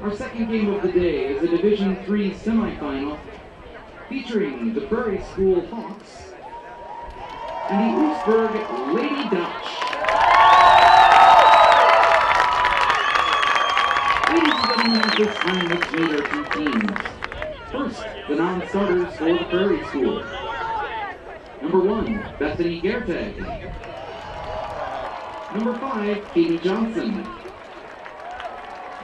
Our second game of the day is a Division III semifinal featuring the Prairie School Hawks and the Oostburg Lady Dutch. Ladies and gentlemen, at this time, let's meet our two teams. First, the non-starters for the Prairie School. Number 1, Bethany Gertag. Number 5, Katie Johnson.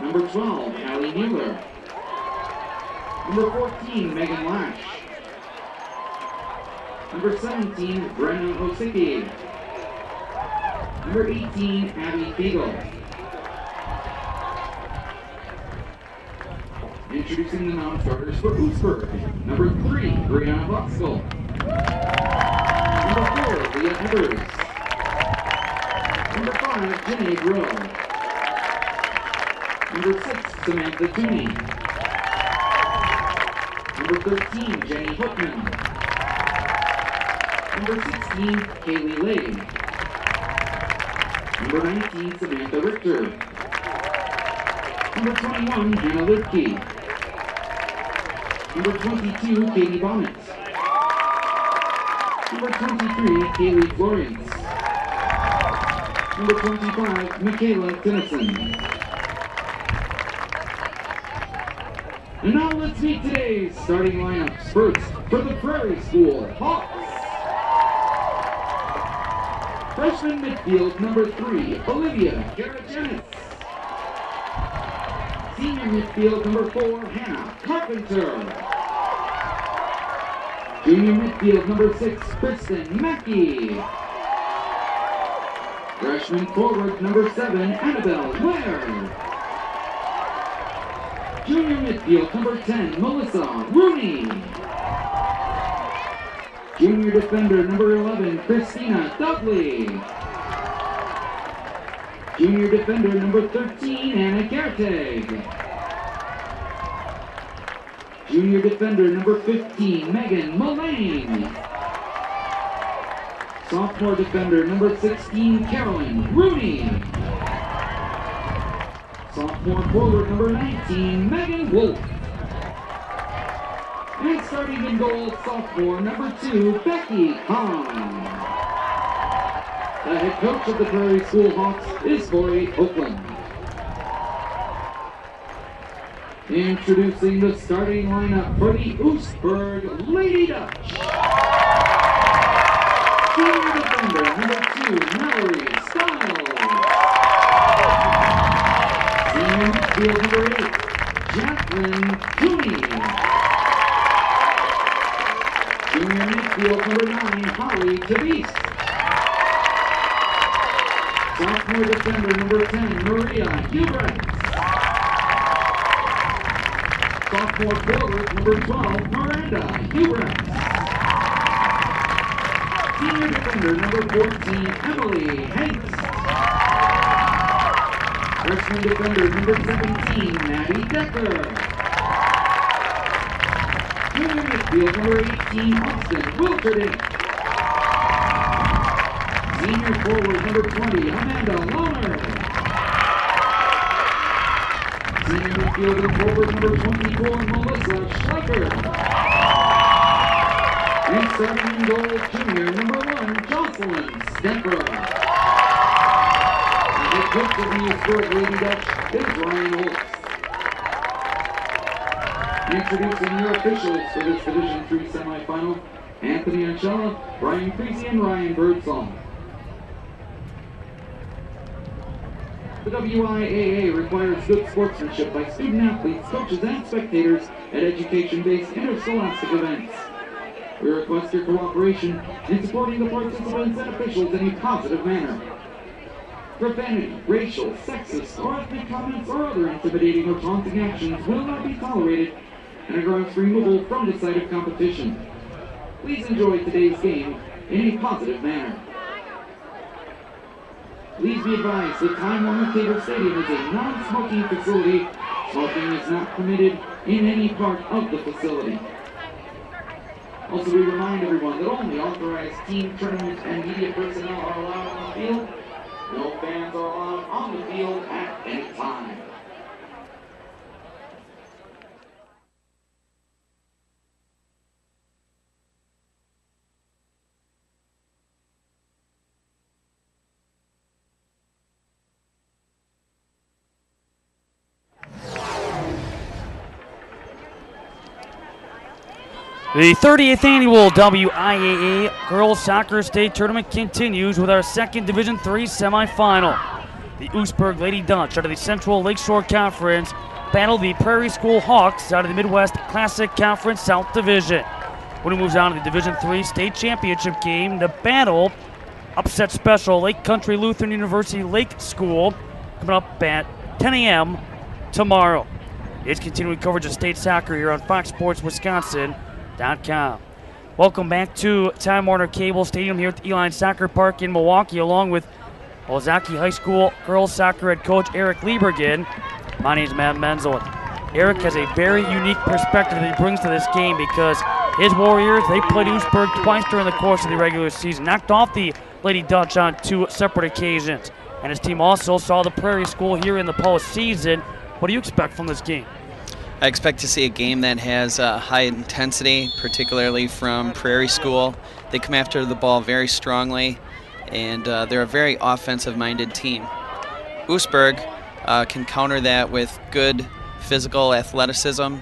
Number 12, Allie Mueller. Number 14, Megan Lash. Number 17, Brenna Osicki. Number 18, Abby Fiegel. Introducing the non-starters for Oostburg. Number 3, Brianna Voxel. Number 4, Leah Evers. Number 5, Jenny Groh. Number 6, Samantha Tooney. Number 13, Jenny Hookman. Number 16, Kaylee Lay. Number 19, Samantha Richter. Number 21, Hannah Lipke. Number 22, Katie Bonnet. Number 23, Kaylee Florence. Number 25, Michaela Tennyson. And now let's meet today's starting lineups. First, for the Prairie School Hawks. Freshman midfield number 3, Olivia Garrett-Janis. Senior midfield number 4, Hannah Carpenter. Junior midfield number 6, Kristen Mackey. Freshman forward number 7, Annabelle Ware. Junior midfield number 10, Melissa Rooney. Junior defender number 11, Christina Dudley. Junior defender number 13, Anna Gertag. Junior defender number 15, Megan Mullane. Sophomore defender number 16, Carolyn Rooney. Sophomore forward number 19, Megan Wolf. And starting in goal, sophomore number 2, Becky Hahn. The head coach of the Prairie School Hawks is Uihlein. Introducing the starting lineup for the Oostburg Lady Dutch. Senior defender number 2, Mallory Stiles. Senior midfield number 8, Jacqueline Tooney. Junior midfield number 9, Holly Tabiste. Sophomore defender number 10, Maria Hubrecht. Sophomore forward number 12, Miranda Hubrecht. Senior defender number 14, Emily Hanks. Freshman defender number 17, Maddie Decker. Junior midfield number 18, Austin Wilterding. Senior forward number 20, Amanda Lohner. Senior midfielder forward number 24, Melissa Schleicher. And starting in goal, junior number 1, Jocelyn Stemper. The head coach of the Oostburg Lady Dutch is Ryan Holtz. Introducing your officials for this Division III semifinal, Anthony Ancella, Brian Creasy, and Ryan Birdsall. The WIAA requires good sportsmanship by student-athletes, coaches, and spectators at education-based interscholastic events. We request your cooperation in supporting the participants and officials in a positive manner. Profanity, racial, sexist, or ethnic comments or other intimidating or taunting actions will not be tolerated and are grounds for removal from the site of competition. Please enjoy today's game in a positive manner. Please be advised that Time Warner Theater Stadium is a non-smoking facility. Smoking is not permitted in any part of the facility. Also, we remind everyone that only authorized team, tournament, and media personnel are allowed on the field. No fans are allowed on the field at any time. The 38th annual WIAA Girls Soccer State Tournament continues with our second Division III semifinal. The Oostburg Lady Dutch out of the Central Lakeshore Conference battle the Prairie School Hawks out of the Midwest Classic Conference South Division. When it moves on to the Division III State Championship game, the battle upset special Lake Country Lutheran University Lake School coming up at 10 a.m. tomorrow. It's continuing coverage of state soccer here on Fox Sports Wisconsin. Welcome back to Time Warner Cable Stadium here at the Uihlein Soccer Park in Milwaukee, along with Ozaki High School girls soccer head coach Eric Liebergen. My name is Matt Menzel. Eric has a very unique perspective that he brings to this game because his Warriors, they played Oostburg twice during the course of the regular season, knocked off the Lady Dutch on 2 separate occasions. And his team also saw the Prairie School here in the postseason. What do you expect from this game? I expect to see a game that has high intensity, particularly from Prairie School. They come after the ball very strongly, and they're a very offensive-minded team. Oostburg can counter that with good physical athleticism.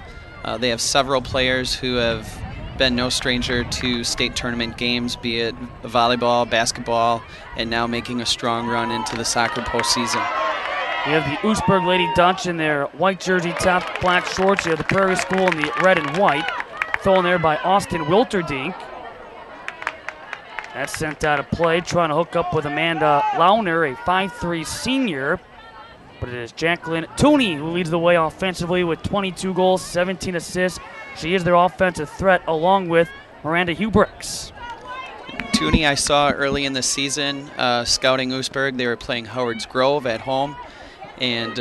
They have several players who have been no stranger to state tournament games, be it volleyball, basketball, and now making a strong run into the soccer postseason. You have the Oostburg Lady Dutch in their white jersey, top black shorts. You have the Prairie School in the red and white. Thrown there by Austin Wilterdink. That's sent out of play, trying to hook up with Amanda Launer, a 5'3" senior. But it is Jacqueline Tooney who leads the way offensively with 22 goals, 17 assists. She is their offensive threat along with Miranda Hubricks. Tooney I saw early in the season scouting Oostburg. They were playing Howard's Grove at home. And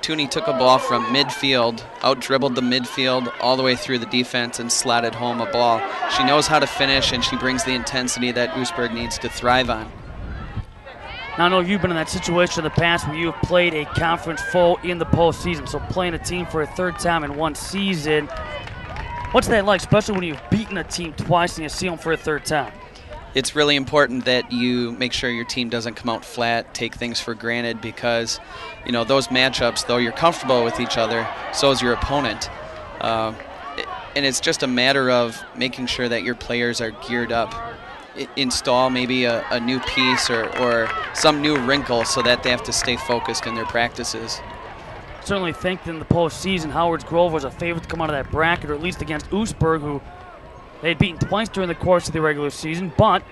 Tooney took a ball from midfield, out-dribbled the midfield all the way through the defense and slotted home a ball. She knows how to finish, and she brings the intensity that Oostburg needs to thrive on. Now, I know you've been in that situation in the past where you have played a conference foe in the postseason, so playing a team for a third time in one season. What's that like, especially when you've beaten a team twice and you see them for a third time? It's really important that you make sure your team doesn't come out flat, take things for granted, because you know those matchups, though you're comfortable with each other, so is your opponent. And it's just a matter of making sure that your players are geared up. Install maybe a new piece or some new wrinkle so that they have to stay focused in their practices. Certainly think in the postseason Howard's Grove was a favorite to come out of that bracket, or at least against Oostburg, who they had beaten twice during the course of the regular season. But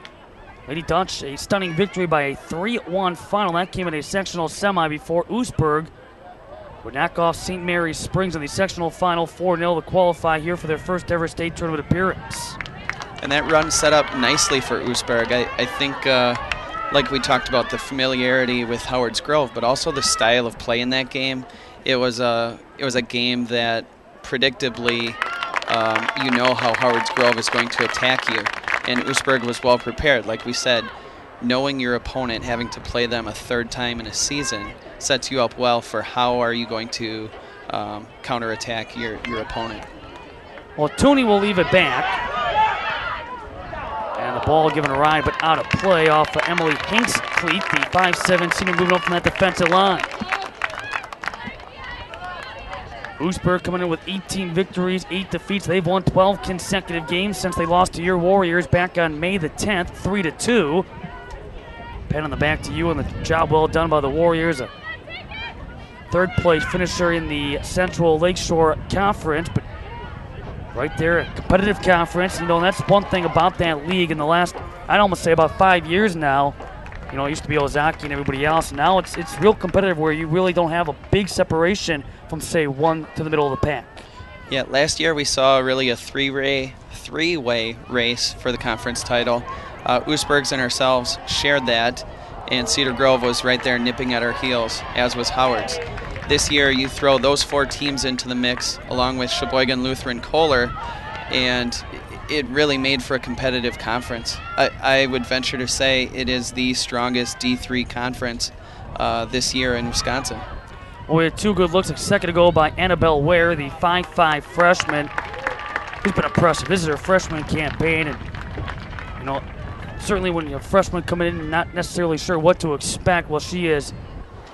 Lady Dutch, a stunning victory by a 3-1 final. That came in a sectional semi before Oostburg would knock off St. Mary's Springs in the sectional final 4-0 to qualify here for their first ever state tournament appearance. And that run set up nicely for Oostburg. I think, like we talked about, the familiarity with Howard's Grove, but also the style of play in that game. It was a game that predictably, you know how Howard's Grove is going to attack you. And Oostburg was well prepared. Like we said, knowing your opponent, having to play them a third time in a season, sets you up well for how are you going to counterattack your opponent. Well, Tooney will leave it back. And the ball given a ride, but out of play off of Emily Hinkscleet, the 5'7" senior, moving up from that defensive line. Oostburg coming in with 18 victories, 8 defeats. They've won 12 consecutive games since they lost to your Warriors back on May the 10th, 3-2. Pat on the back to you and the job well done by the Warriors. A third-place finisher in the Central Lakeshore Conference, but right there, a competitive conference. You know, and that's one thing about that league in the last, I'd almost say about 5 years now. You know, it used to be Ozaki and everybody else. Now it's real competitive where you really don't have a big separation from, say, one to the middle of the pack. Yeah, last year we saw really a three-way race for the conference title. Oostburg's and ourselves shared that, and Cedar Grove was right there nipping at our heels, as was Howard's. This year you throw those 4 teams into the mix, along with Sheboygan Lutheran Kohler, and it really made for a competitive conference. I would venture to say it is the strongest D3 conference this year in Wisconsin. Well, we had 2 good looks a second ago by Annabelle Ware, the 5'5" freshman, who's been impressive. This is her freshman campaign, and you know, certainly when you're a freshman coming in and not necessarily sure what to expect, well, she is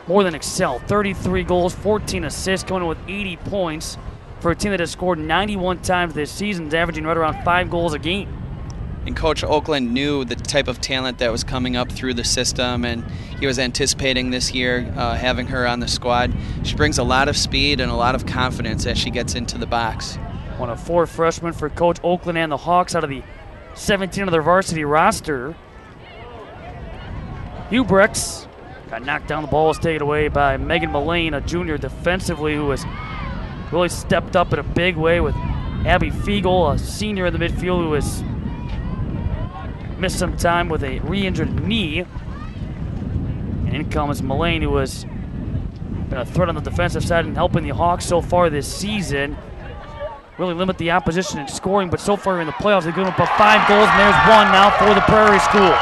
more than excelled. 33 goals, 14 assists, coming in with 80 points. for a team that has scored 91 times this season, is averaging right around 5 goals a game. And Coach Oakland knew the type of talent that was coming up through the system, and he was anticipating this year having her on the squad. She brings a lot of speed and a lot of confidence as she gets into the box. One of 4 freshmen for Coach Oakland and the Hawks out of the 17 of their varsity roster. Uihlein got knocked down. The ball was taken away by Megan Mullane, a junior defensively who has really stepped up in a big way, with Abby Fiegel, a senior in the midfield who has missed some time with a re-injured knee. And in comes Mullane, who has been a threat on the defensive side and helping the Hawks so far this season. Really limit the opposition in scoring, but so far in the playoffs they've given up 5 goals, and there's one now for the Prairie School.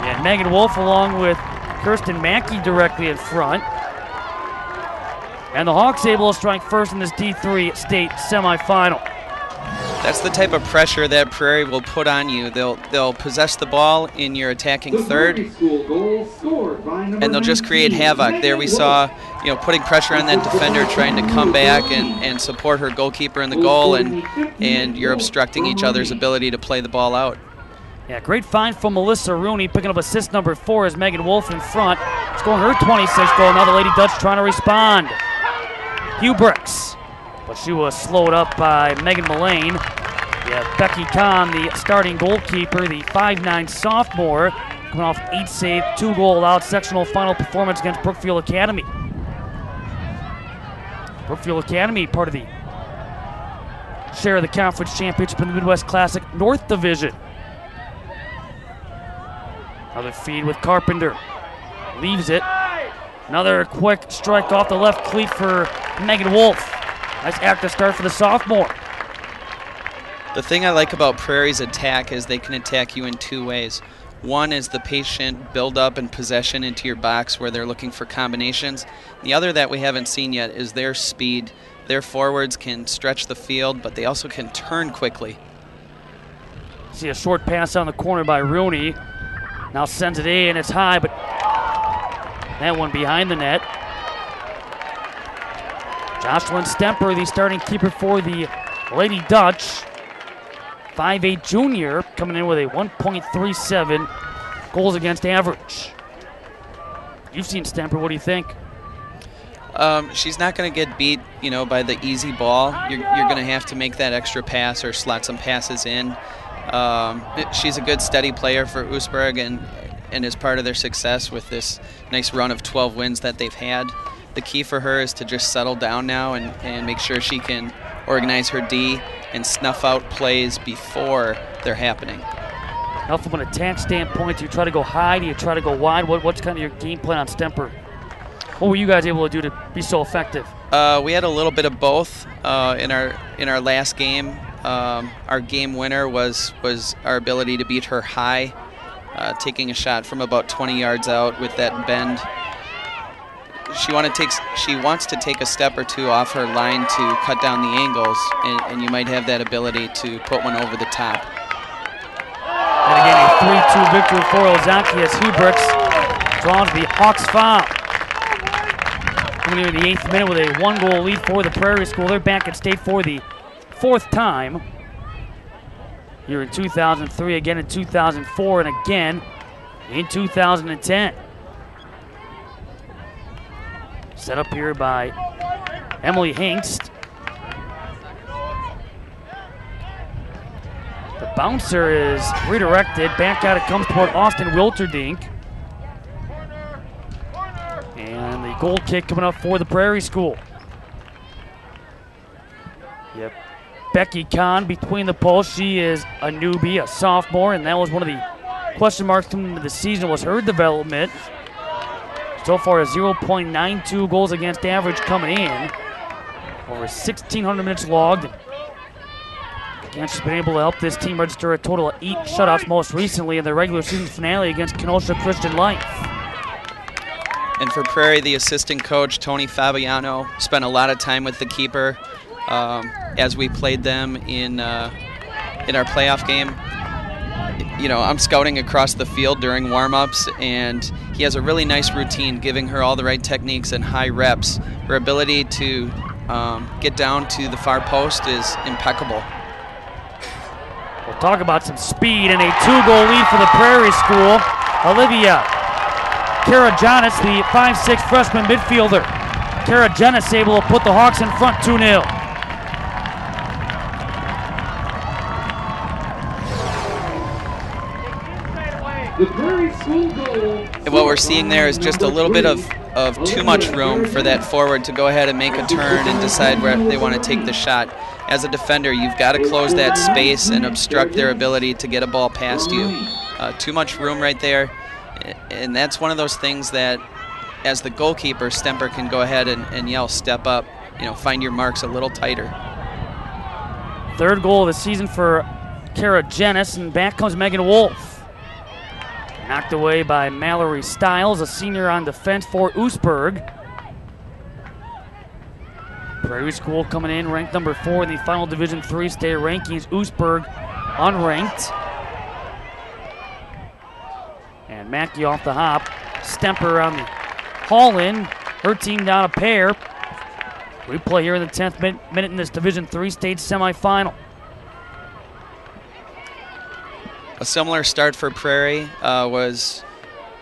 And Megan Wolf along with Kirsten Mackey directly in front. And the Hawks able to strike first in this D3 state semifinal. That's the type of pressure that Prairie will put on you. They'll possess the ball in your attacking third, and they'll just create havoc. There we saw, putting pressure on that defender, trying to come back and support her goalkeeper in the goal, and you're obstructing each other's ability to play the ball out. Yeah, great find from Melissa Rooney, picking up assist number 4 as Megan Wolf in front, scoring her 26th goal. Now the Lady Dutch trying to respond. Uihlein, but she was slowed up by Megan Mullane. Yeah, Becky Kahn, the starting goalkeeper, the 5'9" sophomore, coming off 8 save, 2 goal allowed sectional final performance against Brookfield Academy. Brookfield Academy, part of the share of the conference championship in the Midwest Classic North Division. Another feed with Carpenter. Leaves it. Another quick strike off the left cleat for Megan Wolf. Nice active start for the sophomore. The thing I like about Prairie's attack is they can attack you in 2 ways. One is the patient build-up and possession into your box where they're looking for combinations. The other that we haven't seen yet is their speed. Their forwards can stretch the field, but they also can turn quickly. See a short pass on the corner by Rooney. Now sends it in, it's high, but that one behind the net. Jocelyn Stemper, the starting keeper for the Lady Dutch. 5'8" junior, coming in with a 1.37 goals against average. You've seen Stemper, what do you think? She's not going to get beat, by the easy ball. You're going to have to make that extra pass or slot some passes in. She's a good steady player for Oostburg and is part of their success with this nice run of 12 wins that they've had. The key for her is to just settle down now and make sure she can organize her D and snuff out plays before they're happening. Now from an attack standpoint, do you try to go high? Do you try to go wide? What's kind of your game plan on Stemper? What were you guys able to do to be so effective? We had a little bit of both in our last game. Our game winner was our ability to beat her high, taking a shot from about 20 yards out with that bend. She wants to take a step or two off her line to cut down the angles, and you might have that ability to put one over the top. And again, a 3-2 victory for Ozaki as Uihlein draws the Hawks foul. Coming in the 8th minute with a 1-goal lead for the Prairie School. They're back at state for the 4th time. Here in 2003, again in 2004, and again in 2010. Set up here by Emily Hengst. The bouncer is redirected. Back out it comes toward Austin Wilterdink. And the goal kick coming up for the Prairie School. Yep. Becky Kahn between the posts. She is a newbie, a sophomore, and that was one of the question marks coming into the season was her development. So far, a 0.92 goals against average coming in. Over 1,600 minutes logged. And she's been able to help this team register a total of 8 shutouts, most recently in the regular season finale against Kenosha Christian Life. And for Prairie, the assistant coach, Tony Fabiano, spent a lot of time with the keeper as we played them in our playoff game. you know, I'm scouting across the field during warm-ups, and he has a really nice routine, giving her all the right techniques and high reps. Her ability to get down to the far post is impeccable. We'll talk about some speed and a 2-goal lead for the Prairie School. Olivia Karajanis, the 5'6" freshman midfielder. Karajanis able to put the Hawks in front 2-0. The Prairie School goal. And what we're seeing there is just a little bit of too much room for that forward to go ahead and make a turn and decide where they want to take the shot. As a defender, you've got to close that space and obstruct their ability to get a ball past you. Too much room right there, and that's one of those things that, as the goalkeeper, Stemper can go ahead and yell, step up, you know, find your marks a little tighter. Third goal of the season for Karajanis, and back comes Megan Wolf. Knocked away by Mallory Stiles, a senior on defense for Oostburg. Prairie School coming in ranked number 4 in the final Division III state rankings. Oostburg unranked. And Mackey off the hop. Stemper on the haul in. Her team down a pair. We play here in the 10th minute in this Division III state semifinal. A similar start for Prairie was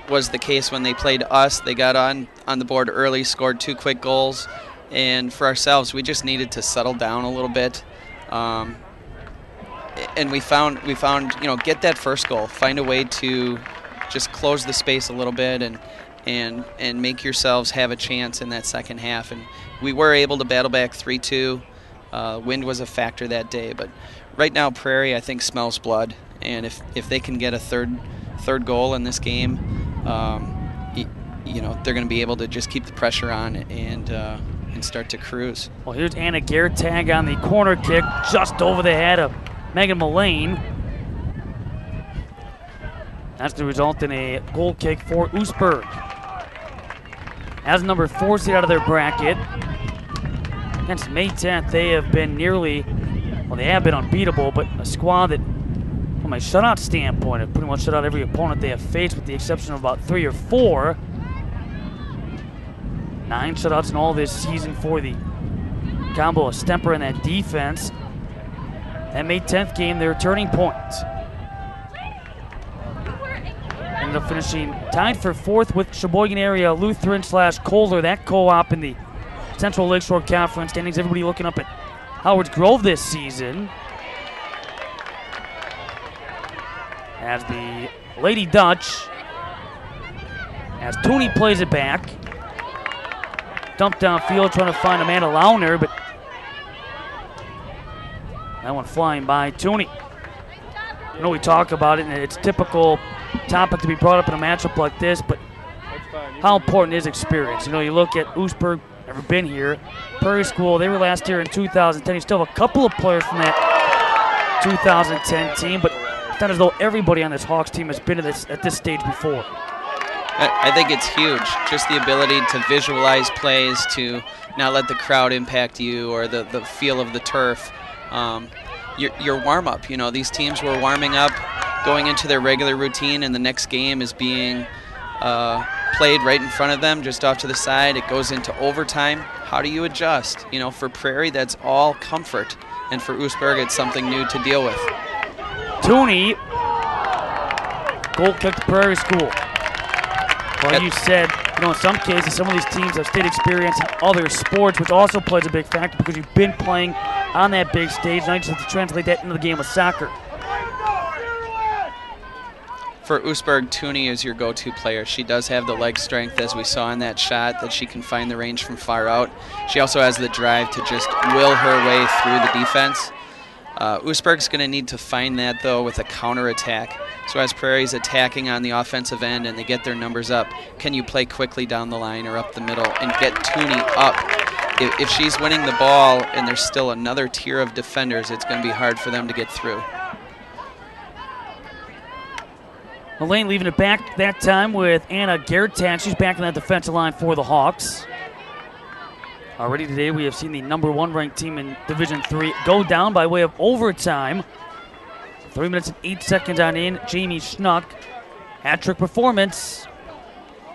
the case when they played us. They got on the board early, scored 2 quick goals, and for ourselves, we just needed to settle down a little bit. And we found you know, get that first goal, find a way to just close the space a little bit and make yourselves have a chance in that second half. And we were able to battle back 3-2. Wind was a factor that day, but right now Prairie, I think, smells blood. And if they can get a third goal in this game, you know, they're going to be able to just keep the pressure on and start to cruise. Well, here's Anna Gertag on the corner kick, just over the head of Megan Mullane. That's to result in a goal kick for Oostburg. As number 4 seed out of their bracket, against May 10th, they have been they have been unbeatable, but a squad that, from a shutout standpoint, have pretty much shut out every opponent they have faced with the exception of about 3 or 4. 9 shutouts in all this season for the combo of Stemper and that defense. That May 10th game, their turning point. Ended up finishing tied for 4th with Sheboygan Area Lutheran / Kohler, that co-op in the Central Lakeshore Conference standings. Everybody looking up at Howard's Grove this season. As the Lady Dutch, as Tooney plays it back. Dumped downfield trying to find Amanda Launer, but that one flying by Tooney. I know we talk about it, and it's a typical topic to be brought up in a matchup like this, but how important is experience? You know, you look at Oostburg, never been here. Prairie School, they were last year in 2010. You still have a couple of players from that 2010 team, but it's not as though everybody on this Hawks team has been at this stage before. I think it's huge, just the ability to visualize plays, to not let the crowd impact you or the feel of the turf. Your warm-up, you know, these teams were warming up, going into their regular routine, and the next game is being played right in front of them, just off to the side. It goes into overtime. How do you adjust? You know, for Prairie, that's all comfort, and for Oostburg, it's something new to deal with. Tooney, goal kick to Prairie School. Well, you said, you know, in some cases, some of these teams have state experience in other sports, which also plays a big factor because you've been playing on that big stage. Now you just have to translate that into the game of soccer. For Oostburg, Tooney is your go-to player. She does have the leg strength, as we saw in that shot, that she can find the range from far out. She also has the drive to just will her way through the defense. Oostburg's going to need to find that, though, with a counterattack. So as Prairie's attacking on the offensive end and they get their numbers up, can you play quickly down the line or up the middle and get Tooney up? If she's winning the ball and there's still another tier of defenders, it's going to be hard for them to get through. Mullane leaving it back that time with Anna Gertan. She's back in that defensive line for the Hawks. Already today we have seen the #1 ranked team in Division III go down by way of overtime. 3 minutes and 8 seconds on in. Jamie Schnuck, hat-trick performance.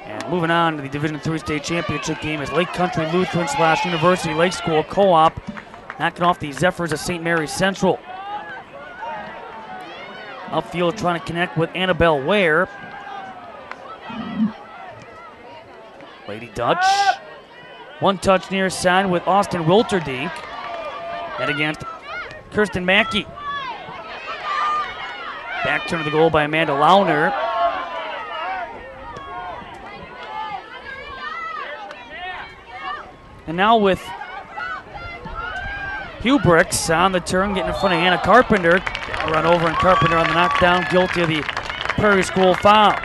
And moving on to the Division III state championship game is Lake Country Lutheran / University Lake School Co-op knocking off the Zephyrs of St. Mary's Central. Upfield trying to connect with Annabelle Ware. Lady Dutch. One touch near side with Austin Wilterdink. And against Kirsten Mackey. Back turn to the goal by Amanda Launer. And now with Hubricks on the turn, getting in front of Hannah Carpenter. Run over and Carpenter on the knockdown, guilty of the Prairie School foul.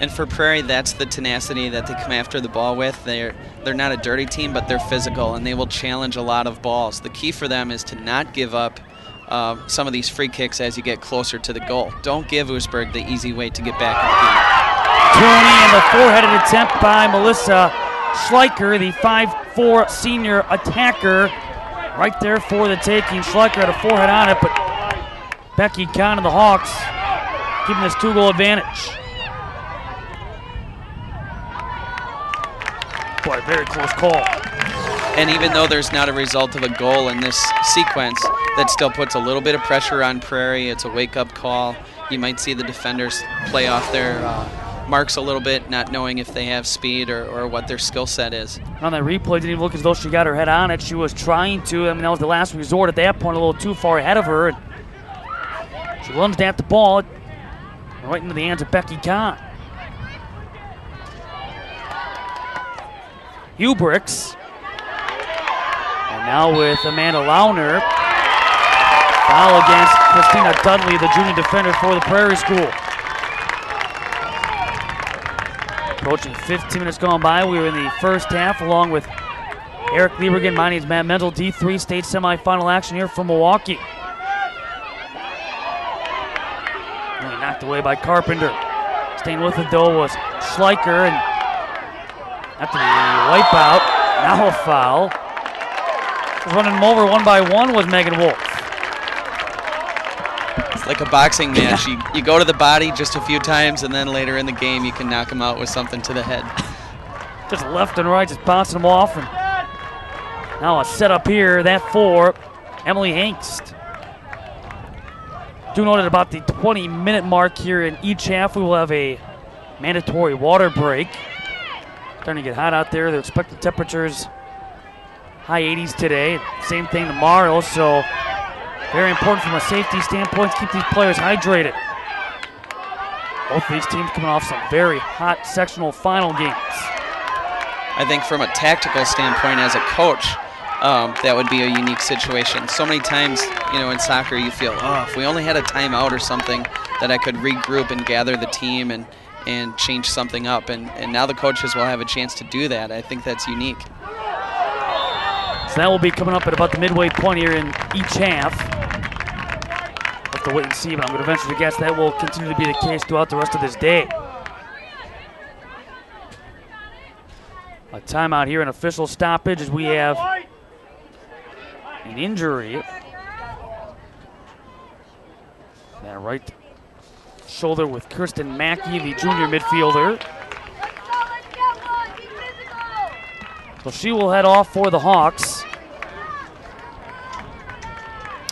And for Prairie, that's the tenacity that they come after the ball with. They're not a dirty team, but they're physical, and they will challenge a lot of balls. The key for them is to not give up some of these free kicks as you get closer to the goal. Don't give Oostburg the easy way to get back in the game. Tony and the four-headed attempt by Melissa Schleicher, the 5'4" senior attacker. Right there for the taking. Schleicher had a forehead on it, but Becky Kahn and the Hawks giving this 2-goal advantage. Boy, very close call. And even though there's not a result of a goal in this sequence, that still puts a little bit of pressure on Prairie. It's a wake-up call. You might see the defenders play off their marks a little bit, not knowing if they have speed or what their skill set is. On that replay, didn't even look as though she got her head on it. She was trying to. I mean, that was the last resort at that point, a little too far ahead of her. She lunged at the ball right into the hands of Becky Kahn. Hubricks. And now with Amanda Launer. Foul against Christina Dudley, the junior defender for the Prairie School. Approaching 15 minutes gone by. We were in the first half along with Eric Liebergen. My name is Matt Menzel. D3 state semifinal action here from Milwaukee. Only knocked away by Carpenter. Staying with it though was Schleicher, and after the wipeout, now a foul. Running them over one by one was Megan Wolf. It's like a boxing match. You go to the body just a few times, and then later in the game you can knock them out with something to the head. Just left and right, just bouncing them off. And now a setup here, that for Emily Hengst. Do note at about the 20-minute mark here in each half, we will have a mandatory water break. Starting to get hot out there. They're expecting temperatures high 80s today. Same thing tomorrow, so very important from a safety standpoint to keep these players hydrated. Both of these teams coming off some very hot sectional final games. I think from a tactical standpoint as a coach, that would be a unique situation. So many times, in soccer you feel, if we only had a timeout or something that I could regroup and gather the team and change something up. And now the coaches will have a chance to do that. I think that's unique. So that will be coming up at about the midway point here in each half. We'll have to wait and see, but I'm going to venture to guess that will continue to be the case throughout the rest of this day. A timeout here, an official stoppage as we have an injury. That right shoulder with Kirsten Mackey, the junior midfielder. So she will head off for the Hawks.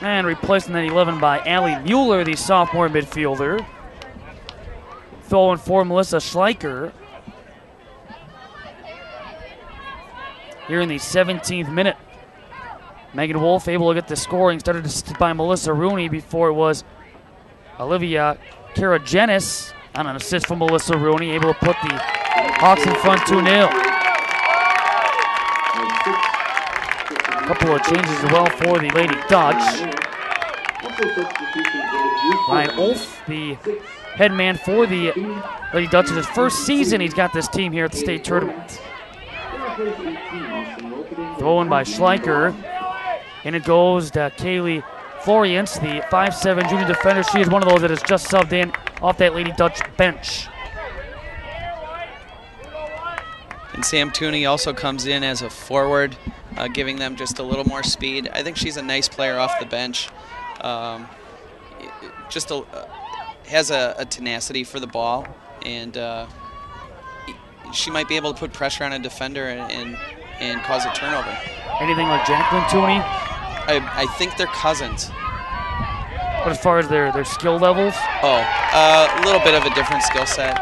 And replacing that 11 by Allie Mueller, the sophomore midfielder. Throwing for Melissa Schleicher. Here in the 17th minute. Megan Wolf able to get the scoring. Started assisted by Melissa Rooney before it was Olivia Karagenis on an assist from Melissa Rooney, able to put the Hawks in front 2-0. A couple of changes as well for the Lady Dutch. Ryan Olf, the head man for the Lady Dutch, in his first season he's got this team here at the state tournament. Thrown by Schleicher. And it goes to Kaylee Florience, the 5'7" junior defender. She is one of those that has just subbed in off that Lady Dutch bench. And Sam Tooney also comes in as a forward, giving them just a little more speed. I think she's a nice player off the bench. just has a tenacity for the ball, and she might be able to put pressure on a defender and cause a turnover. Anything like Jacqueline Tooney? I think they're cousins. But as far as their skill levels? Oh, a little bit of a different skill set.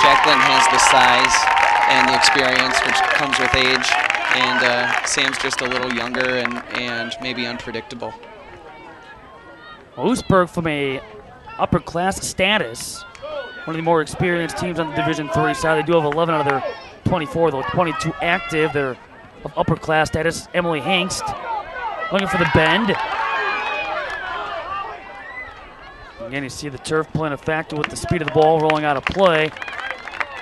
Jacqueline has the size and the experience, which comes with age, and Sam's just a little younger and maybe unpredictable. Well, Oostburg, from a upper class status, one of the more experienced teams on the Division III side. They do have 11 out of their 24, though 22 active. They're of upper class status. Emily Hangst looking for the bend. Again, you see the turf playing a factor with the speed of the ball rolling out of play.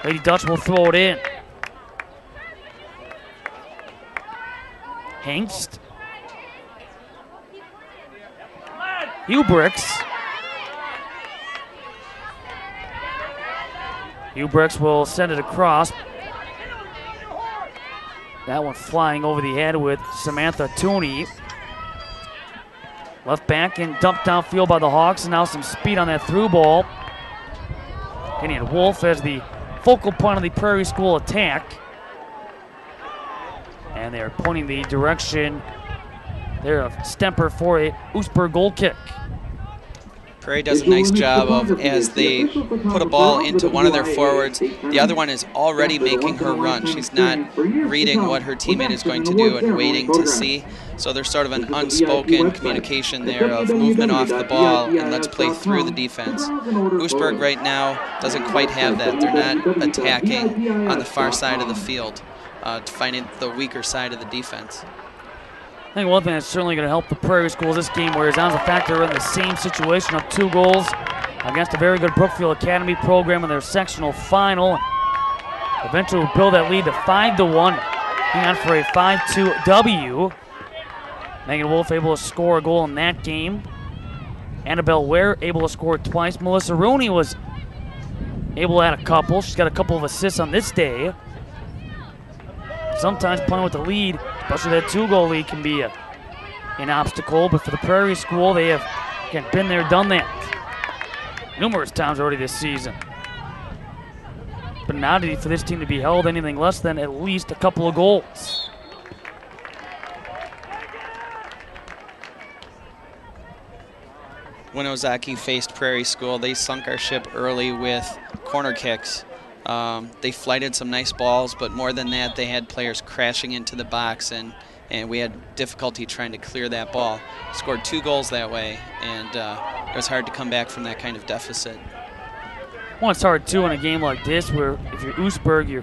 Lady Dutch will throw it in. Hangst. Hubricks. Hubricks will send it across. That one flying over the head with Samantha Tooney. Left back and dumped downfield by the Hawks, and now some speed on that through ball. Kenny Wolf as the focal point of the Prairie School attack. And they are pointing the direction there of Stemper for a Oostburg goal kick. Prairie does a nice job of, as they put a ball into one of their forwards, the other one is already making her run. She's not reading what her teammate is going to do and waiting to see. So there's sort of an unspoken communication there of movement off the ball and let's play through the defense. Oostburg right now doesn't quite have that. They're not attacking on the far side of the field to find the weaker side of the defense. I think one thing that's certainly going to help the Prairie Schools this game, whereas as a factor in the same situation of 2 goals against a very good Brookfield Academy program in their sectional final. Eventually will build that lead to 5-1. Hang on for a 5-2 W. Megan Wolf able to score a goal in that game. Annabelle Ware able to score twice. Melissa Rooney was able to add a couple. She's got a couple of assists on this day. Sometimes playing with the lead, especially that 2-goal lead, can be an obstacle. But for the Prairie School, they have again been there, done that numerous times already this season. But an oddity for this team to be held anything less than at least a couple of goals. When Ozaki faced Prairie School, they sunk our ship early with corner kicks. They flighted some nice balls, but more than that, they had players crashing into the box, and we had difficulty trying to clear that ball. Scored 2 goals that way, and it was hard to come back from that kind of deficit. Well, it's hard, too, in a game like this, where if you're Oostburg, you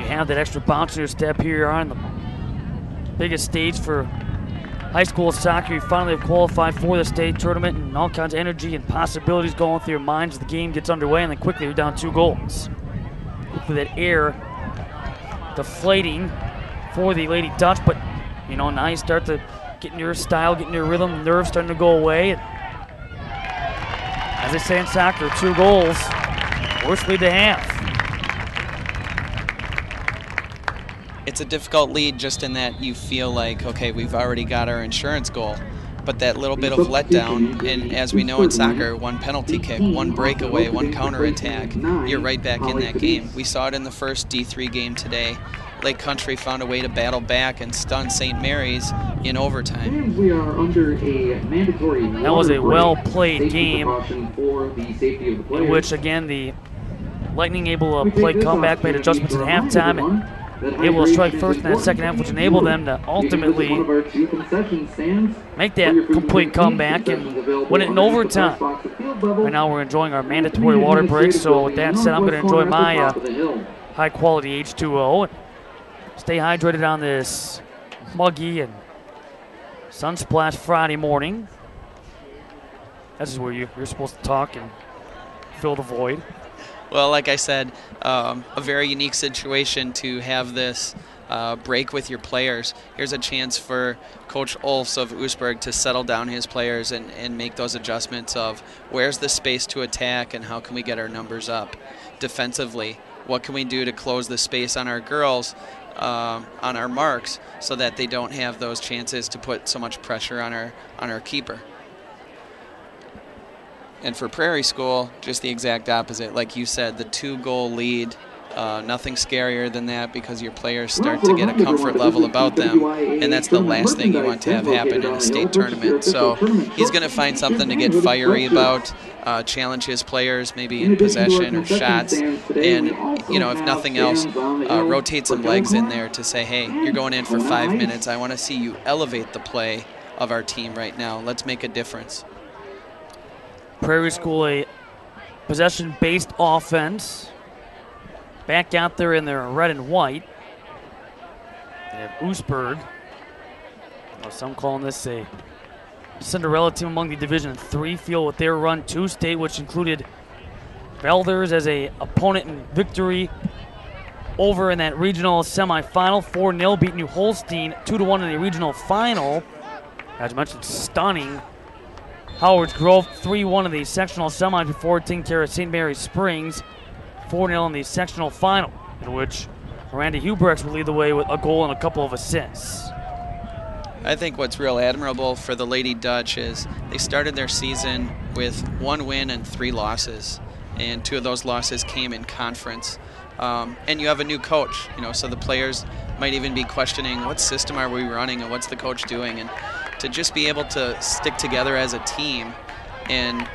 have that extra bounce in your step. Here you are on the biggest stage for high school soccer. You finally have qualified for the state tournament, and all kinds of energy and possibilities going through your mind as the game gets underway, and then quickly you're down 2 goals. Hopefully that air deflating for the Lady Dutch, but now you start to get in your style, get in your rhythm, the nerves starting to go away. And as they say in soccer, 2 goals, worst lead to have. It's a difficult lead just in that you feel like, okay, we've already got our insurance goal, but that little bit of letdown, and as we know in soccer, 1 penalty kick, 1 breakaway, 1 counterattack, you're right back in that game. We saw it in the first D3 game today. Lake Country found a way to battle back and stun St. Mary's in overtime. We are under a mandatory. That was a well-played game in which, again, the Lightning able to play comeback, made adjustments at halftime, and able to strike first in that second half, which enabled them to ultimately make that complete comeback and win it in overtime. Right now we're enjoying our mandatory water breaks, so with that said, I'm going to enjoy my high-quality H2O and stay hydrated on this muggy and sun-splashed Friday morning. This is where you're supposed to talk and fill the void. Well, like I said, a very unique situation to have this break with your players. Here's a chance for Coach Olfs of Oostburg to settle down his players and make those adjustments of where's the space to attack and how can we get our numbers up defensively. what can we do to close the space on our girls on our marks so that they don't have those chances to put so much pressure on our keeper. And for Prairie School, just the exact opposite. Like you said, the 2-goal lead, nothing scarier than that because your players start to get a comfort level about them, and that's the last thing you want to have happen in a state tournament. So he's going to find something to get fiery about, challenge his players maybe in possession or shots, and if nothing else, rotate some legs in there to say, hey, you're going in for 5 minutes. I want to see you elevate the play of our team right now. Let's make a difference. Prairie School, a possession-based offense. Back out there in their red and white. They have Oostburg. Some calling this a Cinderella team among the Division III field with their run to state, which included Velders as a opponent in victory over in that regional semifinal. 4-0, beat New Holstein 2-1 in the regional final. As I mentioned, stunning Howard's Grove 3-1 in the sectional semis before taking care of St. Mary's Springs 4-0 in the sectional final, in which Miranda Hubrechts will lead the way with a goal and a couple of assists. I think what's real admirable for the Lady Dutch is they started their season with 1 win and 3 losses, and 2 of those losses came in conference. And you have a new coach, so the players might even be questioning what system are we running and what's the coach doing, and to just be able to stick together as a team and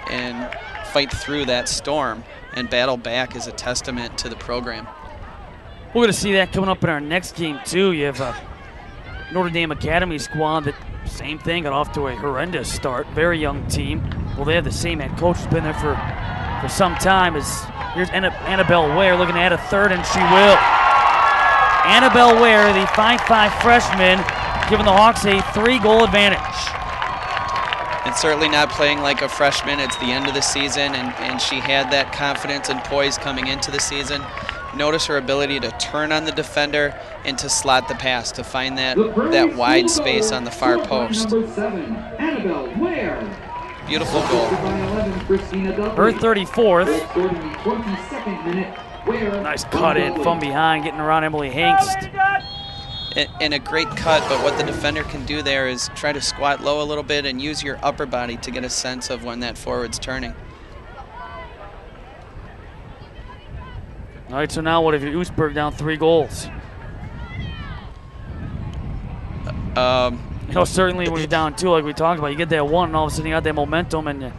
fight through that storm and battle back is a testament to the program. We're going to see that coming up in our next game too. You have a Notre Dame Academy squad that, same thing, got off to a horrendous start. Very young team. Well, they have the same head coach who's been there for some time. Here's Annabelle Ware looking at a third, and she will. Annabelle Ware, the 5'5" freshman, giving the Hawks a 3-goal advantage. And certainly not playing like a freshman. It's the end of the season, and she had that confidence and poise coming into the season. Notice her ability to turn on the defender and to slot the pass, to find that wide space on the far post. Beautiful goal. Her 34th. Nice cut in from behind, getting around Emily Hengst. And a great cut, but what the defender can do there is try to squat low a little bit and use your upper body to get a sense of when that forward's turning. All right, so now what if you're Oostburg down 3 goals? Certainly when you're down 2, like we talked about, you get that 1, and all of a sudden you got that momentum and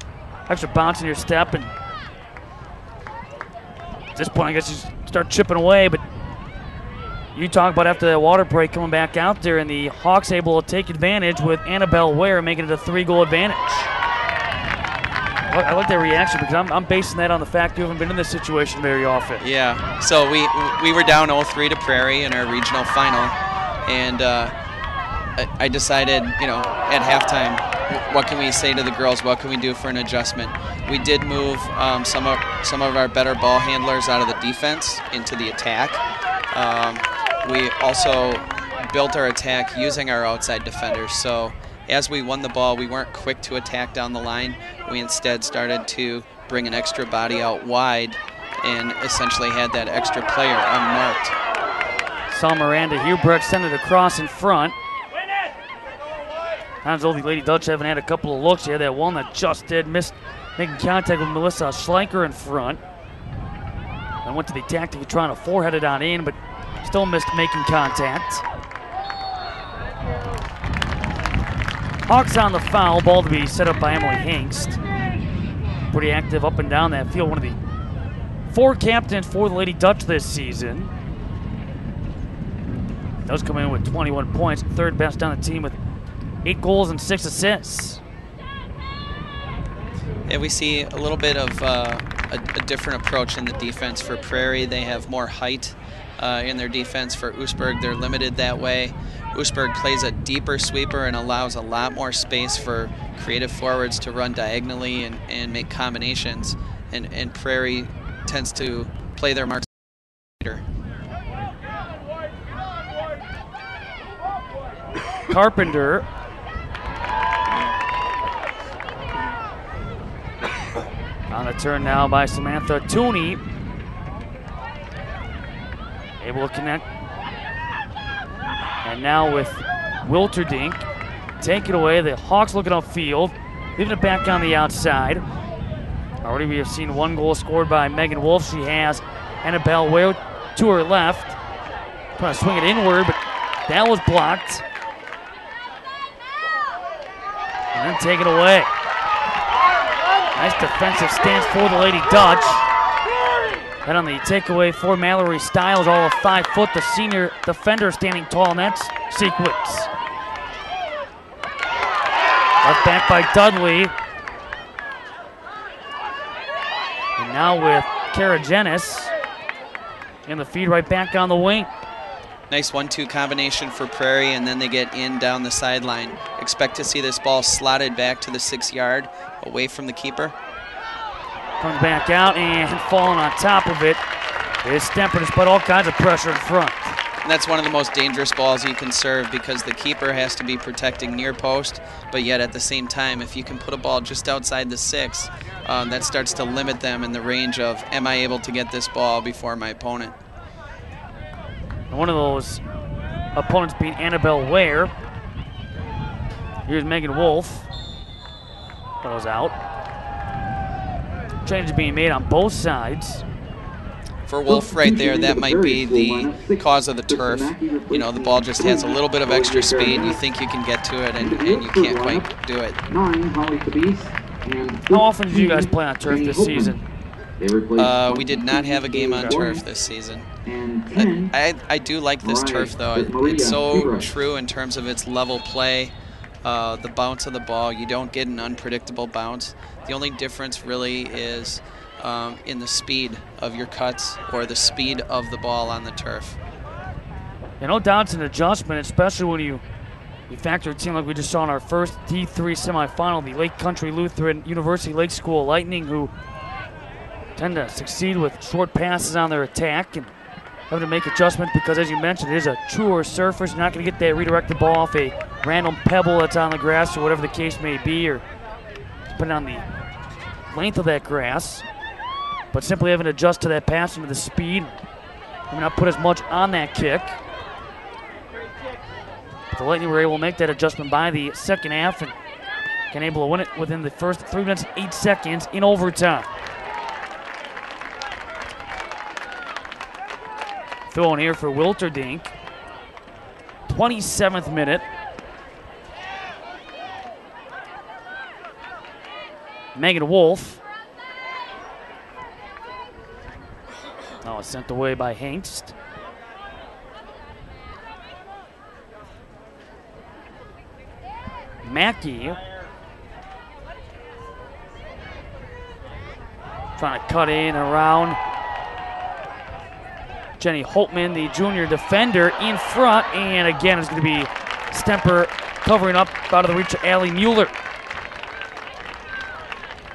extra bounce in your step, and at this point I guess you start chipping away, but you talk about after that water break coming back out there, and the Hawks able to take advantage with Annabelle Ware making it a 3-goal advantage. I like that reaction because I'm basing that on the fact you haven't been in this situation very often. Yeah, so we were down 0-3 to Prairie in our regional final, and I decided, at halftime, what can we say to the girls? What can we do for an adjustment? We did move some of our better ball handlers out of the defense into the attack. We also built our attack using our outside defenders. So as we won the ball, we weren't quick to attack down the line. We instead started to bring an extra body out wide and essentially had that extra player unmarked. Saw Miranda Hubrecht send it across in front. Times the Lady Dutch haven't had a couple of looks. She had that one that just did miss making contact with Melissa Schlenker in front. And went to the tactic of trying to forehead it on in, but still missed making contact. Hawks on the foul, ball to be set up by Emily Hengst. Pretty active up and down that field. One of the 4 captains for the Lady Dutch this season. Does come in with 21 points, 3rd best on the team with 8 goals and 6 assists. Yeah, we see a little bit of a different approach in the defense for Prairie. They have more height in their defense. For Oostburg, they're limited that way. Oostburg plays a deeper sweeper and allows a lot more space for creative forwards to run diagonally and make combinations. And Prairie tends to play their marks later. Carpenter. On the turn now by Samantha Tooney. able to connect. And now with Wilterdink, take it away. The Hawks looking upfield, leaving it back on the outside. Already we have seen 1 goal scored by Megan Wolf. She has Annabelle Ware to her left. Trying to swing it inward, but that was blocked. And then take it away. Nice defensive stance for the Lady Dutch. And on the takeaway for Mallory Stiles, all of 5 foot, the senior defender standing tall in that sequence. Left back by Dudley. And now with Karagenis in the feed right back on the wing. Nice 1-2 combination for Prairie, and then they get in down the sideline. Expect to see this ball slotted back to the 6-yard, away from the keeper. Comes back out and falling on top of it is Stemper, despite all kinds of pressure in front. And that's one of the most dangerous balls you can serve because the keeper has to be protecting near post, but yet at the same time, if you can put a ball just outside the 6, that starts to limit them in the range of, am I able to get this ball before my opponent? One of those opponents being Annabelle Ware. Here's Megan Wolf. Goes out. Changes being made on both sides. For Wolf right there, that might be the cause of the turf. You know, the ball just has a little bit of extra speed. You think you can get to it, and you can't quite do it. How often do you guys play on turf this season? We did not have a game on turf this season. I do like this turf, though. It's so true in terms of its level play, the bounce of the ball. You don't get an unpredictable bounce. The only difference really is in the speed of your cuts or the speed of the ball on the turf. Yeah, no doubt it's an adjustment, especially when you factor a team like we just saw in our first D3 semifinal, the Lake Country Lutheran University Lake School Lightning, who tend to succeed with short passes on their attack and having to make adjustments because, as you mentioned, it is a truer surface. You're not going to get that redirected ball off a random pebble that's on the grass or whatever the case may be, or depending on the length of that grass. But simply having to adjust to that pass and to the speed, and not put as much on that kick. But the Lightning were able to make that adjustment by the second half and can able to win it within the first 3 minutes, 8 seconds in overtime. Throwing here for Wilterdink. 27th minute. Megan Wolf. Oh, it's sent away by Hengst. Mackey. Trying to cut in around. Jenny Holtman, the junior defender, in front, and again it's going to be Stemper covering up out of the reach of Allie Mueller.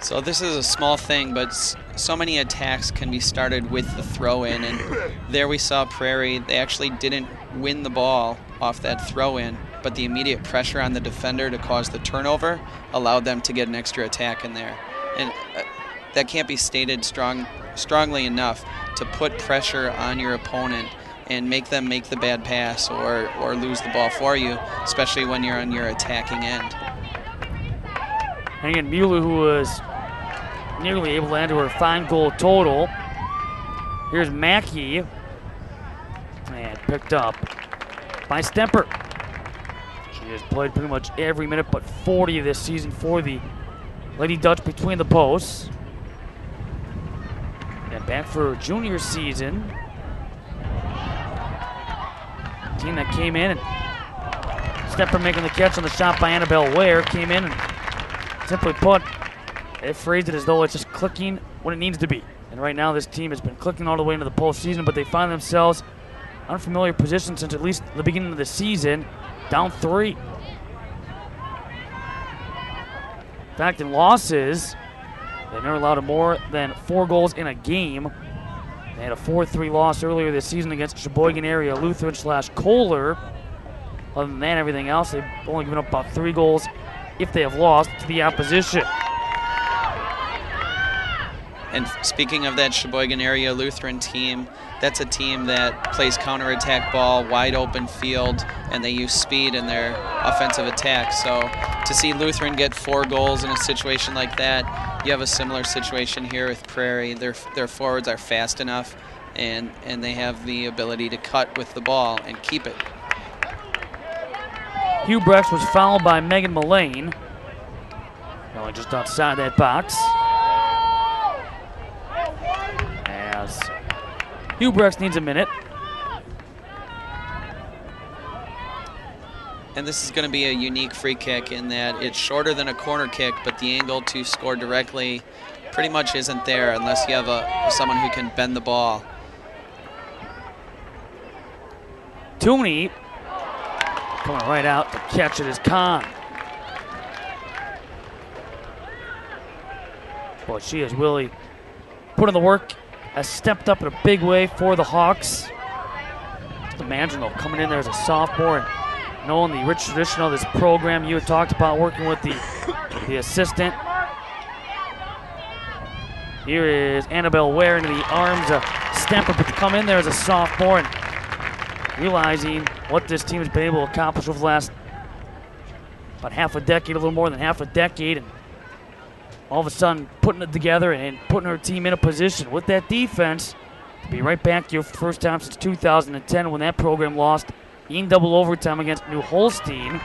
So this is a small thing, but so many attacks can be started with the throw-in, and there we saw Prairie. They actually didn't win the ball off that throw-in, but the immediate pressure on the defender to cause the turnover allowed them to get an extra attack in there. And that can't be stated strongly enough, to put pressure on your opponent and make them make the bad pass or lose the ball for you, especially when you're on your attacking end. And again, Mueller, who was nearly able to enter her 5-goal total. Here's Mackey. And picked up by Stemper. She has played pretty much every minute but 40 this season for the Lady Dutch between the posts. And back for her junior season. Team that came in and Stemper making the catch on the shot by Annabelle Ware. Came in and simply put, they phrased it as though it's just clicking when it needs to be. And right now this team has been clicking all the way into the postseason, but they find themselves in unfamiliar position since at least the beginning of the season, down 3. In fact, in losses, they've never allowed more than 4 goals in a game. They had a 4-3 loss earlier this season against Sheboygan Area Lutheran / Kohler. Other than that, everything else, they've only given up about 3 goals if they have lost to the opposition. And speaking of that Sheboygan area Lutheran team, that's a team that plays counterattack ball, wide open field, and they use speed in their offensive attack. So to see Lutheran get 4 goals in a situation like that, you have a similar situation here with Prairie. Their forwards are fast enough, and they have the ability to cut with the ball and keep it. Hubrecht was fouled by Megan Mullane. Only just outside that box. As Hubrecht needs a minute. And this is going to be a unique free kick in that it's shorter than a corner kick, but the angle to score directly pretty much isn't there unless you have someone who can bend the ball. Tooney coming right out to catch it is Kahn. Boy, she has really put in the work, has stepped up in a big way for the Hawks. Just imagine though, coming in there as a sophomore and knowing the rich tradition of this program. You had talked about working with the assistant. Here is Annabelle Ware into the arms of Stemper, but to come in there as a sophomore and realizing what this team has been able to accomplish over the last about half a decade, a little more than half a decade, and all of a sudden putting it together and putting her team in a position with that defense to be right back to your first time since 2010 when that program lost in double overtime against New Holstein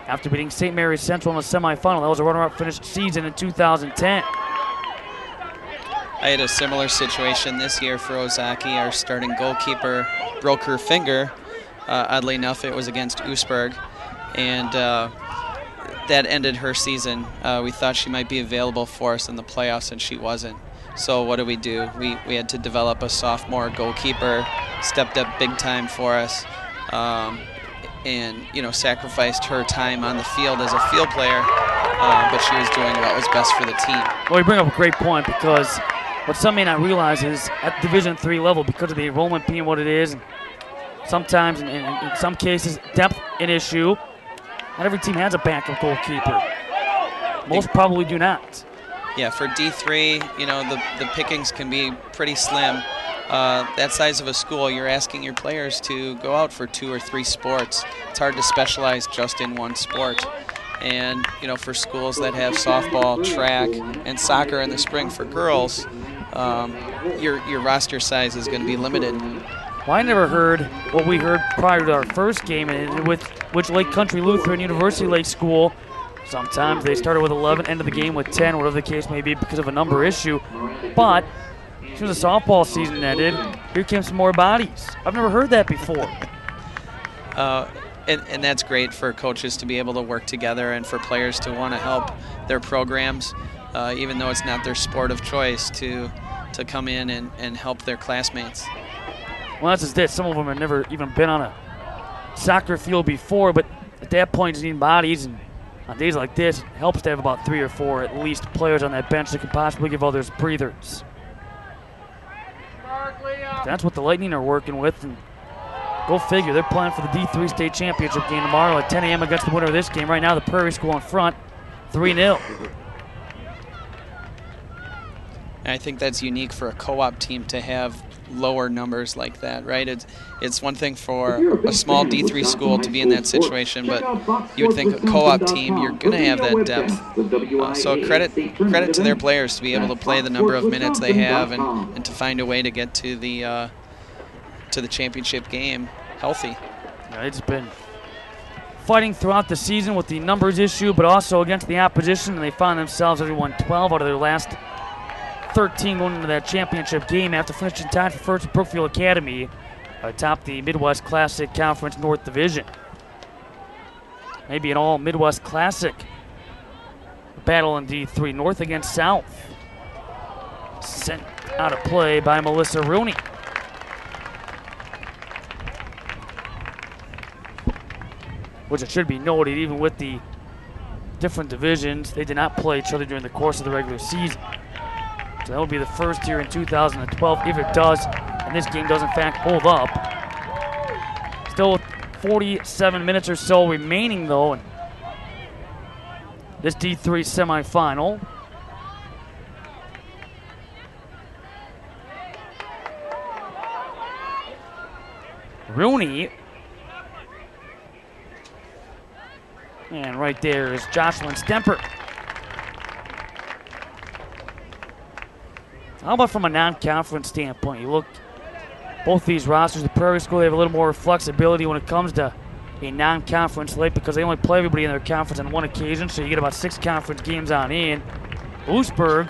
after beating St. Mary's Central in the semifinal. That was a runner-up finish season in 2010. I had a similar situation this year for Ozaki. Our starting goalkeeper broke her finger. Oddly enough, it was against Oostburg, and that ended her season. We thought she might be available for us in the playoffs, and she wasn't. So what did? We had to develop a sophomore goalkeeper, stepped up big time for us, and sacrificed her time on the field as a field player, but she was doing what was best for the team. Well, you bring up a great point, because what some may not realize is at Division III level, because of the enrollment being what it is, and sometimes, in some cases, depth an issue, not every team has a backup goalkeeper. Most probably do not. Yeah, for D3, the pickings can be pretty slim. That size of a school, you're asking your players to go out for 2 or 3 sports. It's hard to specialize just in one sport. And, for schools that have softball, track, and soccer in the spring for girls, your roster size is going to be limited. Well, I never heard what we heard prior to our first game, and with which Lake Country Lutheran University Lake School, sometimes they started with 11, end of the game with 10, whatever the case may be, because of a number issue. But as soon as the softball season ended, here came some more bodies. I've never heard that before. And that's great for coaches to be able to work together and for players to want to help their programs, even though it's not their sport of choice, to come in and help their classmates. Well, that's just it. Some of them have never even been on a soccer field before, but at that point, you need bodies, and on days like this, it helps to have about 3 or 4 at least players on that bench that can possibly give others breathers. That's what the Lightning are working with, and go figure, they're playing for the D3 state championship game tomorrow at 10 a.m. against the winner of this game. Right now, the Prairie School in front, 3-0. And I think that's unique for a co-op team to have lower numbers like that, right? It's one thing for a small D3 school to be in that situation, but you would think a co-op team, you're going to have that depth. So credit to their players to be able to play the number of minutes they have and to find a way to get to the championship game healthy. Yeah, it's been fighting throughout the season with the numbers issue, but also against the opposition, and they found themselves having won 12 out of their last 13 going into that championship game after finishing tied for first at Brookfield Academy atop the Midwest Classic Conference North Division. Maybe an all Midwest Classic battle in D3, North against South. Sent out of play by Melissa Rooney. Which it should be noted, even with the different divisions, they did not play each other during the course of the regular season. So that will be the first here in 2012, if it does, and this game does in fact hold up. Still 47 minutes or so remaining though in this D3 semifinal. Rooney. And right there is Jocelyn Stemper. How about from a non-conference standpoint? You look, both these rosters, the Prairie School, they have a little more flexibility when it comes to a non-conference slate because they only play everybody in their conference on one occasion, so you get about 6 conference games on in. Oostburg,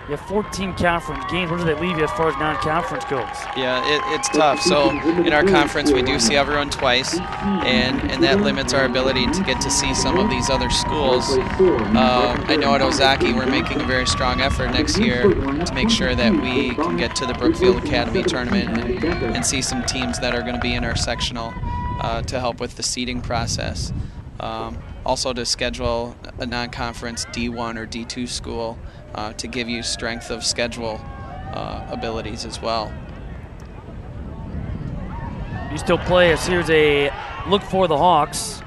you have 14 conference games. Where does that leave you as far as non-conference goes? Yeah, it's tough. So in our conference, we do see everyone twice, and that limits our ability to get to see some of these other schools. I know at Ozaki we're making a very strong effort next year to make sure that we can get to the Brookfield Academy tournament and see some teams that are going to be in our sectional to help with the seeding process. Also to schedule a non-conference D1 or D2 school to give you strength of schedule abilities as well. You still play us. Here's a look for the Hawks.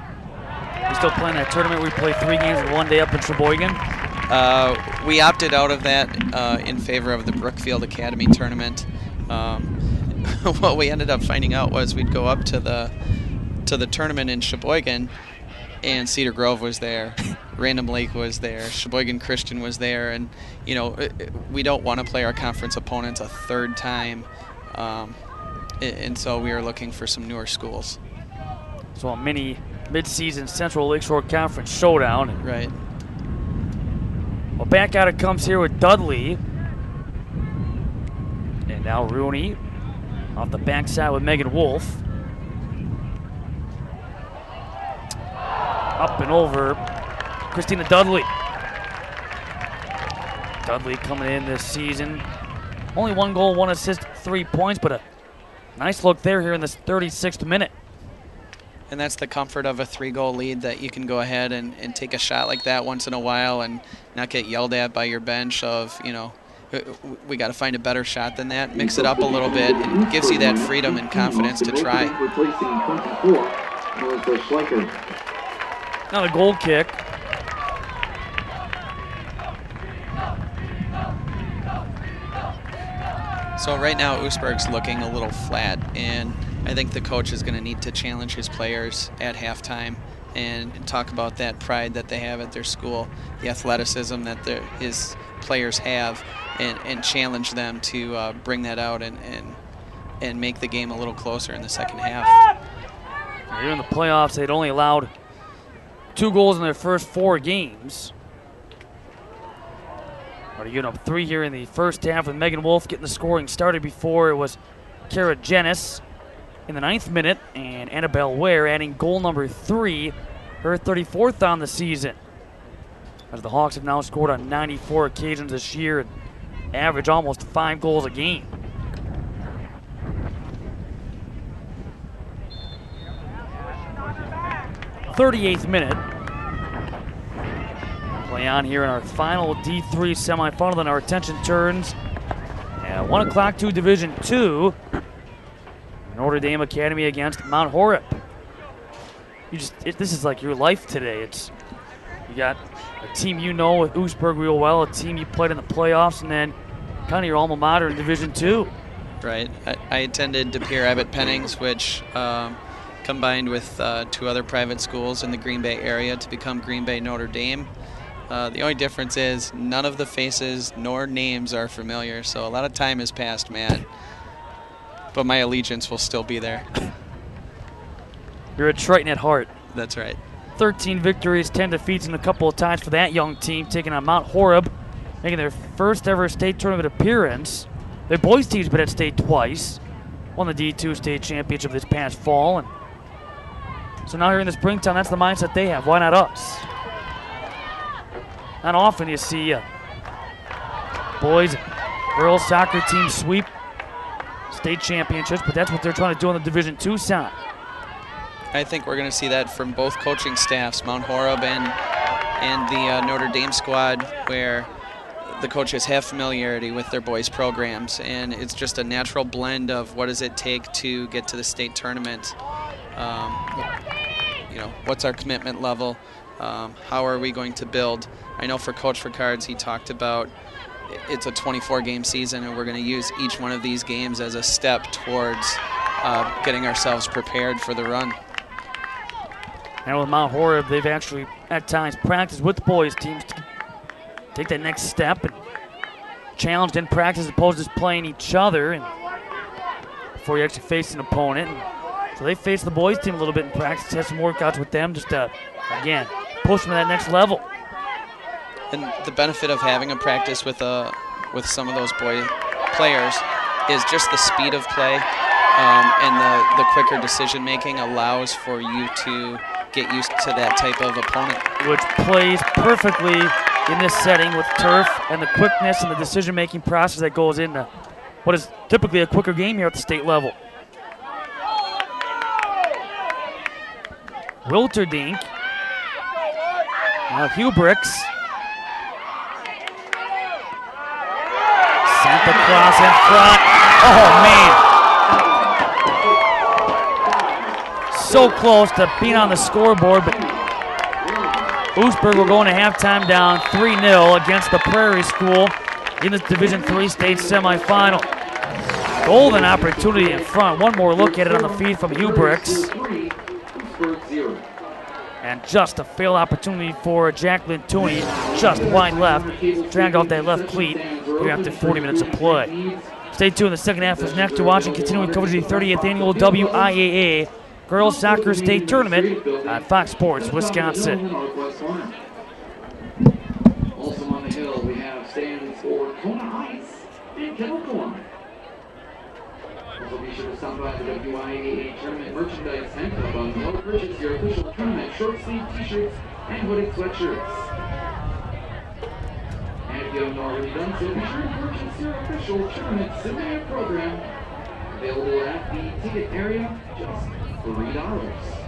You still playing that tournament where we play 3 games in 1 day up in Sheboygan? We opted out of that in favor of the Brookfield Academy tournament. What we ended up finding out was we'd go up to the tournament in Sheboygan, and Cedar Grove was there, Random Lake was there, Sheboygan Christian was there, and you know we don't want to play our conference opponents a 3rd time, and so we are looking for some newer schools. So a mini mid-season Central Lakeshore Conference showdown. Right. Well, back out it comes here with Dudley, and now Rooney off the backside with Megan Wolf. Up and over, Christina Dudley. Dudley coming in this season. Only 1 goal, 1 assist, 3 points, but a nice look there here in this 36th minute. And that's the comfort of a 3-goal lead, that you can go ahead and take a shot like that once in a while and not get yelled at by your bench of, you know, we got to find a better shot than that. Mix it up a little bit. It gives you that freedom and confidence to try. Now the goal kick. So right now Oostburg's looking a little flat, and I think the coach is going to need to challenge his players at halftime and talk about that pride that they have at their school, the athleticism that his players have, and challenge them to bring that out and make the game a little closer in the second half. Here in the playoffs, they'd only allowed 2 goals in their first 4 games. Already getting up 3 here in the first half with Megan Wolf getting the scoring started. Before it was Kara Jenis in the 9th minute, and Annabelle Ware adding goal number 3, her 34th on the season. As the Hawks have now scored on 94 occasions this year and average almost 5 goals a game. '38th minute. Play on here in our final D3 semifinal. Then our attention turns at 1 o'clock to Division II. Notre Dame Academy against Mount Horeb. This is like your life today. You got a team you know with Oostburg real well, a team you played in the playoffs, and then kind of your alma mater in Division II. Right. I attended De Pere Abbott Pennings, which combined with 2 other private schools in the Green Bay area to become Green Bay Notre Dame. The only difference is none of the faces nor names are familiar, so a lot of time has passed, Matt. But my allegiance will still be there. You're a Triton at heart. That's right. 13 victories, 10 defeats, and a couple of ties for that young team, taking on Mount Horeb, making their first ever state tournament appearance. Their boys team's been at state twice, won the D2 state championship this past fall, and so now here in the springtime, that's the mindset they have. Why not us? Not often you see boys and girls soccer team sweep state championships, but that's what they're trying to do on the Division II side. I think we're going to see that from both coaching staffs, Mount Horeb and the Notre Dame squad, where the coaches have familiarity with their boys' programs, and it's just a natural blend of what does it take to get to the state tournament. You know, what's our commitment level? How are we going to build? I know for Coach Ricards, he talked about it's a 24-game season, and we're going to use each one of these games as a step towards getting ourselves prepared for the run. And with Mount Horeb, they've actually at times practiced with the boys teams to take that next step and challenged in practice as opposed to just playing each other and before you actually face an opponent. So they faced the boys team a little bit in practice, had some workouts with them just to, again, push them to that next level. And the benefit of having a practice with some of those boy players is just the speed of play and the quicker decision making allows for you to get used to that type of opponent. Which plays perfectly in this setting with turf and the quickness and the decision making process that goes into what is typically a quicker game here at the state level. Wilterdink. Now Hubricks. Sent the cross in front. Oh, man. So close to being on the scoreboard, but Oostburg will go into halftime down 3-0 against the Prairie School in the Division III state semifinal. Golden opportunity in front. One more look at it on the feed from Hubricks. And just a failed opportunity for Jacqueline Tooney, just wide left. Dragged off that left cleat here after 40 minutes of play. Stay tuned, the second half is next. You're watching continuing coverage of the 30th annual WIAA Girls Soccer State Tournament on Fox Sports Wisconsin. Also on the hill, we have stands for Kona Ice and Kettle Corn. Also be sure to stop by the WIAA Tournament Merchandise Tent Hub on below. Purchase your official tournament short sleeve t-shirts and hooded sweatshirts. And if you haven't already done so, be sure to purchase your official tournament souvenir program. Available at the ticket area, just $3.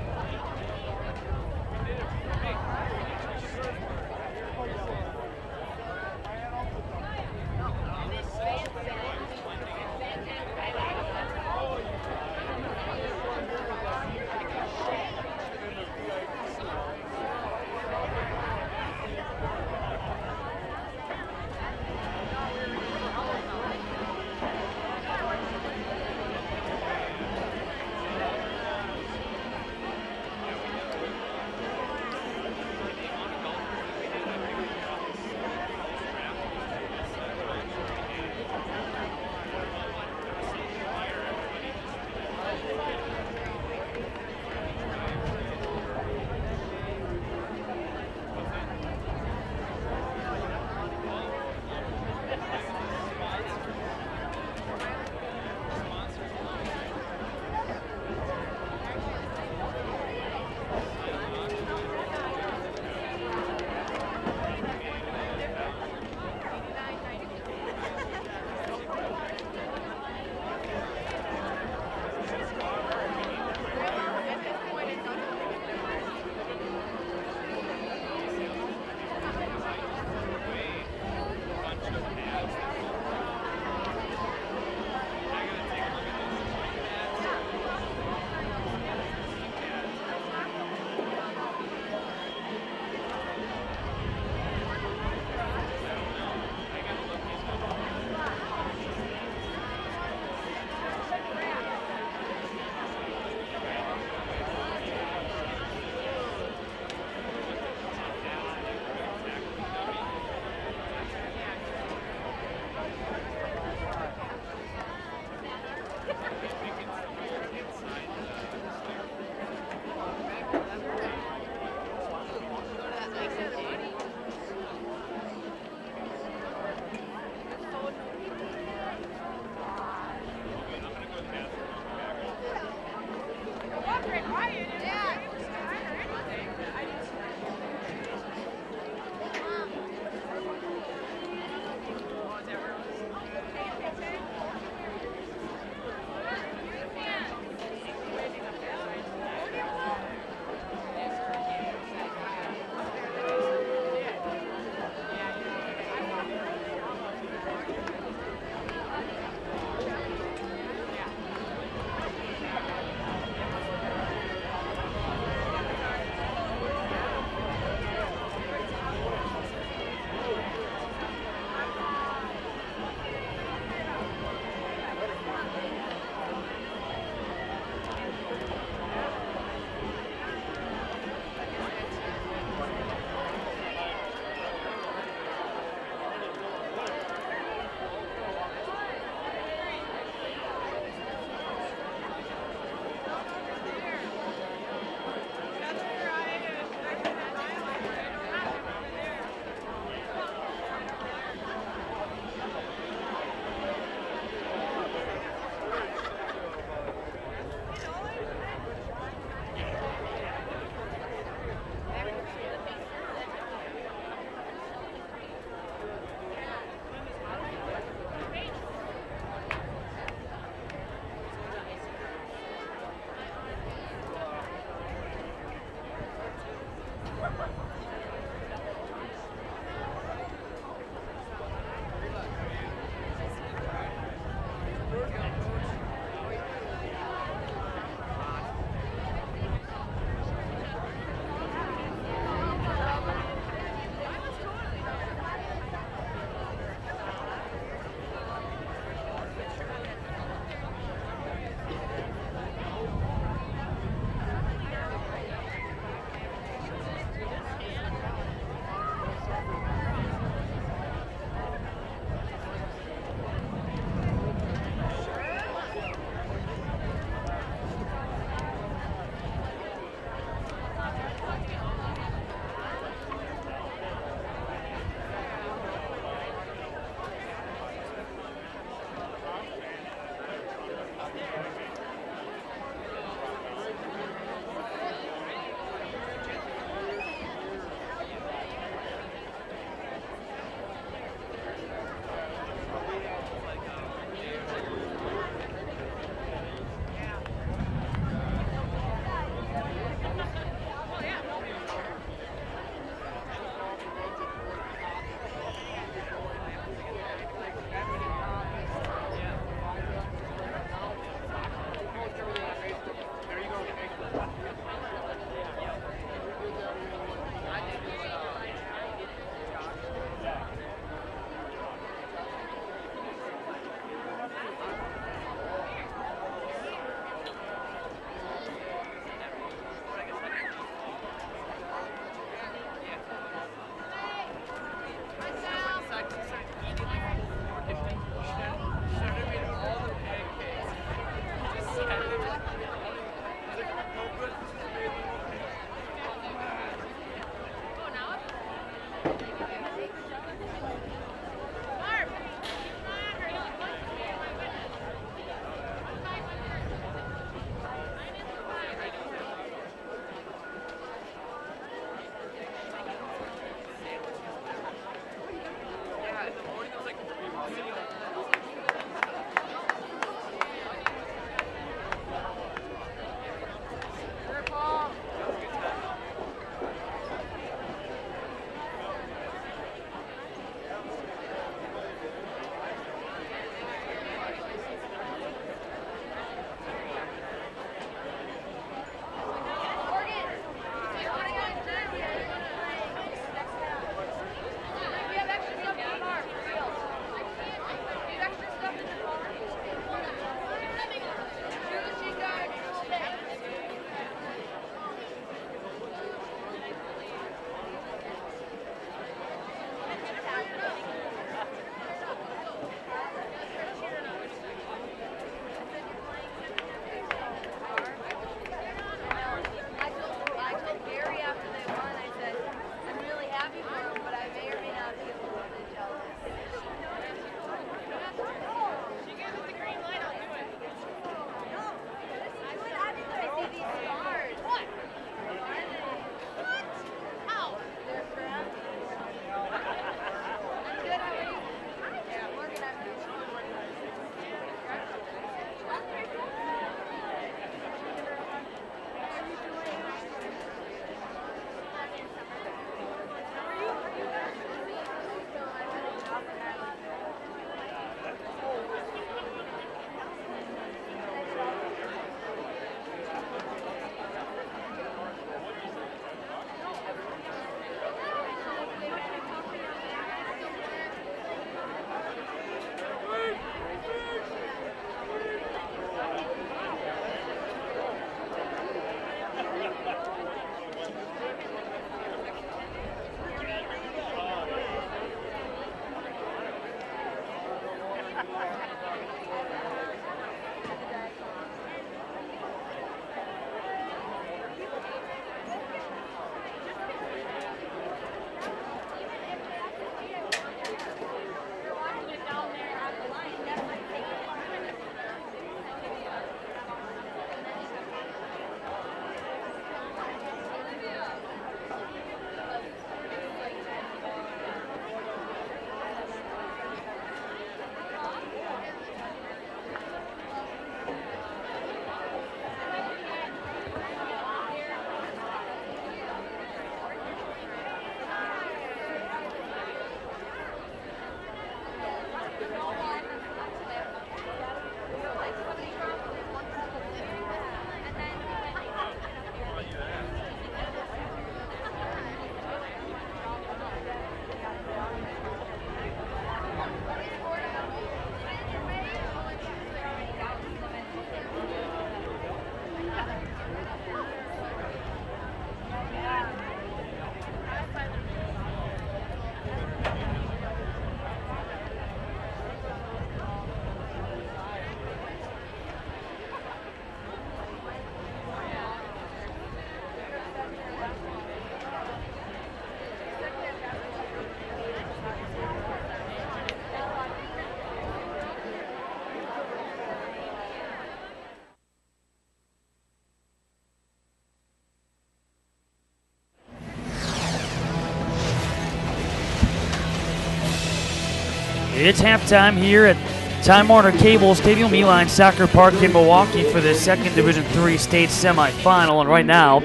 It's halftime here at Time Warner Cable Stadium, Uihlein Soccer Park in Milwaukee for the second Division III state semifinal. And right now,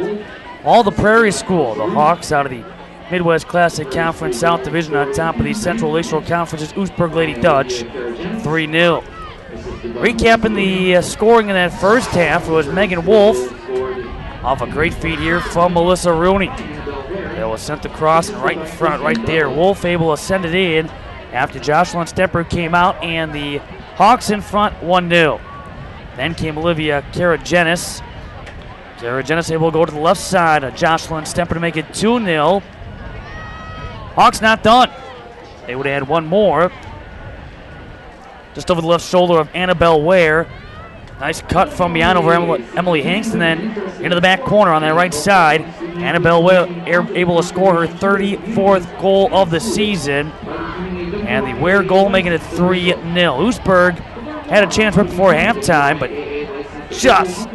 all the Prairie School, the Hawks out of the Midwest Classic Conference South Division on top of the Central Lakeshore Conference's Oostburg Lady Dutch, 3-0. Recapping the scoring in that first half, it was Megan Wolf off a great feed here from Melissa Rooney. It was sent across and right in front right there. Wolf able to send it in after Jocelyn Stepper came out, and the Hawks in front 1-0. Then came Olivia Karagenis. Karagenis able to go to the left side of Jocelyn Stepper to make it 2-0. Hawks not done. They would add one more. Just over the left shoulder of Annabelle Ware. Nice cut from behind over Emily Hanks, and then into the back corner on that right side. Annabelle Ware able to score her 34th goal of the season. And the Ware goal making it 3-0. Oostburg had a chance right before halftime, but just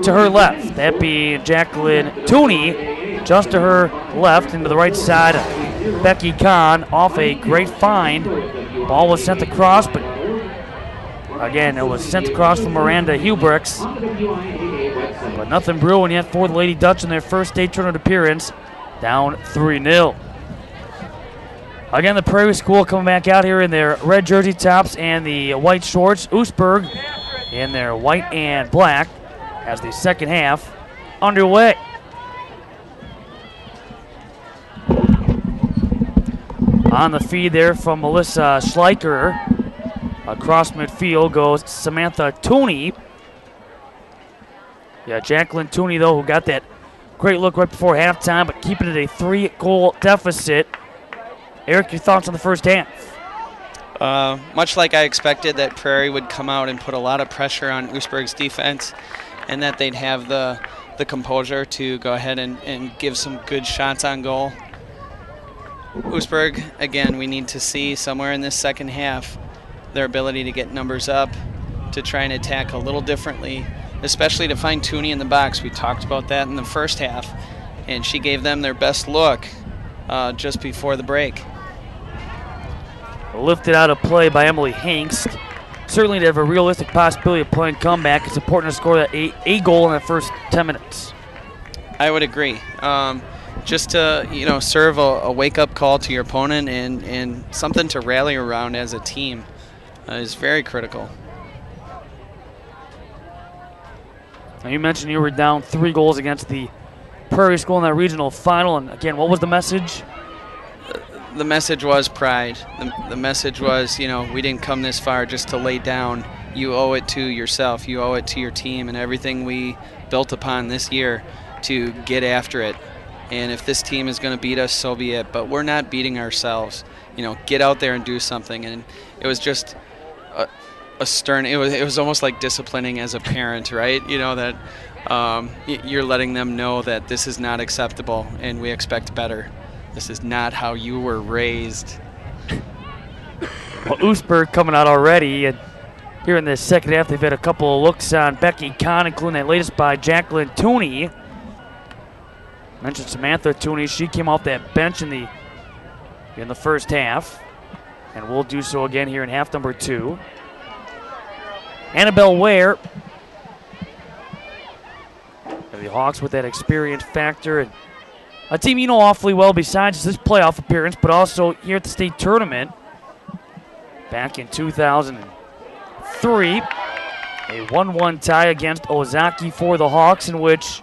to her left. That be Jacqueline Tooney, just to her left into the right side. Becky Kahn off a great find. Ball was sent across, but again, it was sent across from Miranda Hubricks. But nothing brewing yet for the Lady Dutch in their first state tournament appearance, down 3-0. Again, the Prairie School coming back out here in their red jersey tops and the white shorts. Oostburg in their white and black as the second half underway. On the feed there from Melissa Schleicher. Across midfield goes Samantha Tooney. Yeah, Jacqueline Tooney, though, who got that great look right before halftime, but keeping it a 3-goal deficit. Eric, your thoughts on the first half? Much like I expected, that Prairie would come out and put a lot of pressure on Oostburg's defense, and that they'd have the composure to go ahead and give some good shots on goal. Oostburg, again, we need to see somewhere in this second half their ability to get numbers up, to try and attack a little differently, especially to find Tooney in the box. We talked about that in the first half, and she gave them their best look just before the break. Lifted out of play by Emily Hanks. Certainly to have a realistic possibility of playing comeback, it's important to score that a goal in the first 10 minutes. I would agree. Just to serve a wake-up call to your opponent and something to rally around as a team is very critical. Now you mentioned you were down 3 goals against the Prairie School in that regional final, and again, what was the message? The message was pride. The message was, we didn't come this far just to lay down. You owe it to yourself. You owe it to your team and everything we built upon this year to get after it. And if this team is going to beat us, so be it. But we're not beating ourselves. Get out there and do something. And it was just a stern. It was almost like disciplining as a parent, right? You know that you're letting them know that this is not acceptable and we expect better. This is not how you were raised. Well, Oostburg coming out already, and here in the second half, they've had a couple of looks on Becky Kahn, including that latest by Jacqueline Tooney. Mentioned Samantha Tooney. She came off that bench in the first half, and will do so again here in half number 2. Annabelle Ware. The Hawks with that experience factor, and a team you know awfully well besides this playoff appearance, but also here at the state tournament. Back in 2003, a 1-1 tie against Ozaki for the Hawks, in which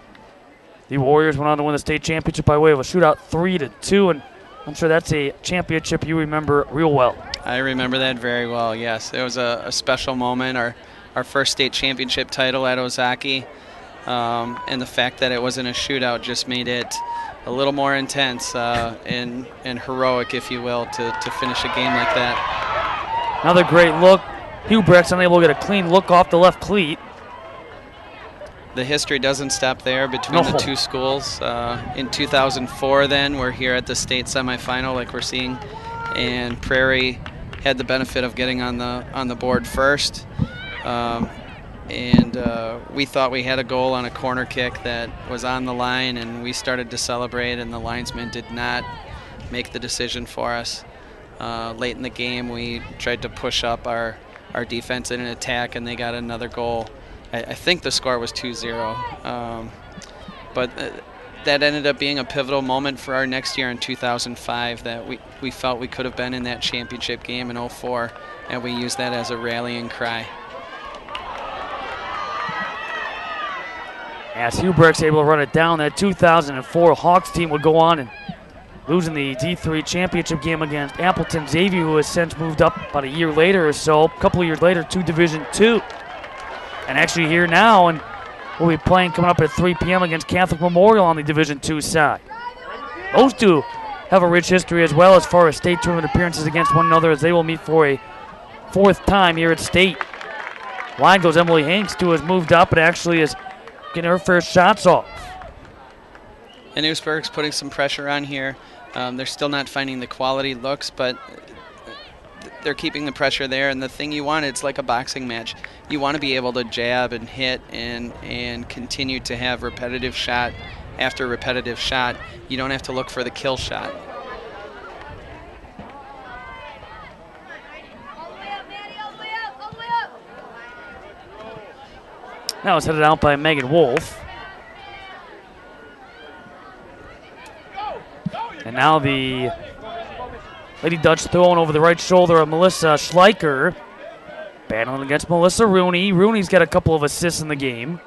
the Warriors went on to win the state championship by way of a shootout 3-2, and I'm sure that's a championship you remember real well. I remember that very well, yes. It was a special moment, our first state championship title at Ozaki, and the fact that it wasn't a shootout just made it a little more intense and heroic, if you will, to finish a game like that. Another great look. Hubrecht's unable to get a clean look off the left cleat. The history doesn't stop there between the two schools. In 2004 then, we're here at the state semifinal like we're seeing, and Prairie had the benefit of getting on the board first. And we thought we had a goal on a corner kick that was on the line, and we started to celebrate, and the linesman did not make the decision for us. Late in the game, we tried to push up our defense in an attack, and they got another goal. I think the score was 2-0. But that ended up being a pivotal moment for our next year in 2005, that we felt we could have been in that championship game in 2004, and we used that as a rallying cry. As Hubrecht's able to run it down, that 2004 Hawks team would go on and losing the D3 championship game against Appleton Xavier, who has since moved up about a year later or so, a couple of years later, to Division II. And actually here now, and we'll be playing coming up at 3 p.m. against Catholic Memorial on the Division II side. Those two have a rich history as well as far as state tournament appearances against one another, as they will meet for a 4th time here at state. Line goes Emily Hanks, who has moved up and actually is getting her first shots off. And Oostburg's putting some pressure on here. They're still not finding the quality looks, but they're keeping the pressure there. And the thing you want, it's like a boxing match. You want to be able to jab and hit and continue to have repetitive shot after repetitive shot. You don't have to look for the kill shot. Now it's headed out by Megan Wolf. And now the Lady Dutch throwing over the right shoulder of Melissa Schleicher. Battling against Melissa Rooney. Rooney's got a couple of assists in the game.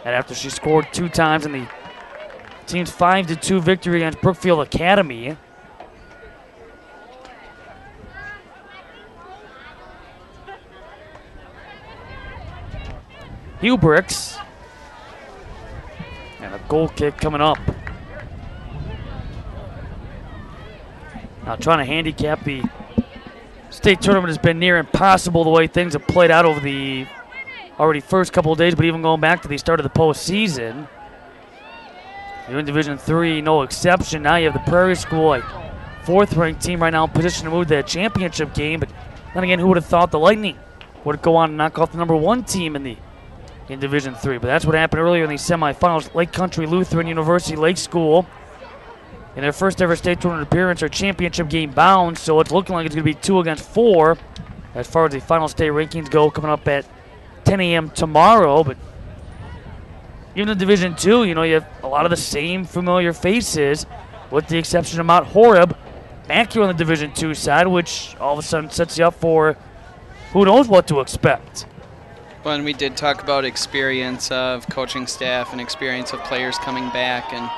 And after she scored 2 times in the team's 5-2 victory against Brookfield Academy. Hubrechts. And a goal kick coming up. Now trying to handicap the state tournament has been near impossible the way things have played out over the already first couple of days, but even going back to the start of the postseason. You're in Division III, no exception. Now you have the Prairie School, a 4th-ranked team right now in position to move to the championship game. But then again, who would have thought the Lightning would go on and knock off the #1 team in Division III? But that's what happened earlier in the semifinals. Lake Country Lutheran University Lake School, in their first ever state tournament appearance, are championship game bound, so it's looking like it's going to be 2 against 4 as far as the final state rankings go, coming up at 10 a.m. tomorrow. But even in Division II, you know, you have a lot of the same familiar faces, with the exception of Mount Horeb back here on the Division II side, which all of a sudden sets you up for who knows what to expect. Well, and we did talk about experience of coaching staff and experience of players coming back, and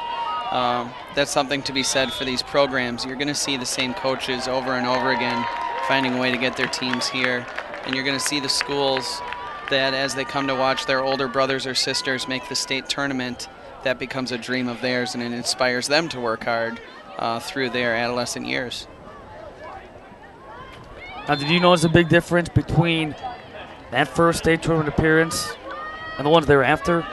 that's something to be said for these programs. You're going to see the same coaches over and over again finding a way to get their teams here, and you're going to see the schools that as they come to watch their older brothers or sisters make the state tournament, that becomes a dream of theirs, and it inspires them to work hard through their adolescent years. Now, did you notice a big difference between that first state tournament appearance and the ones thereafter?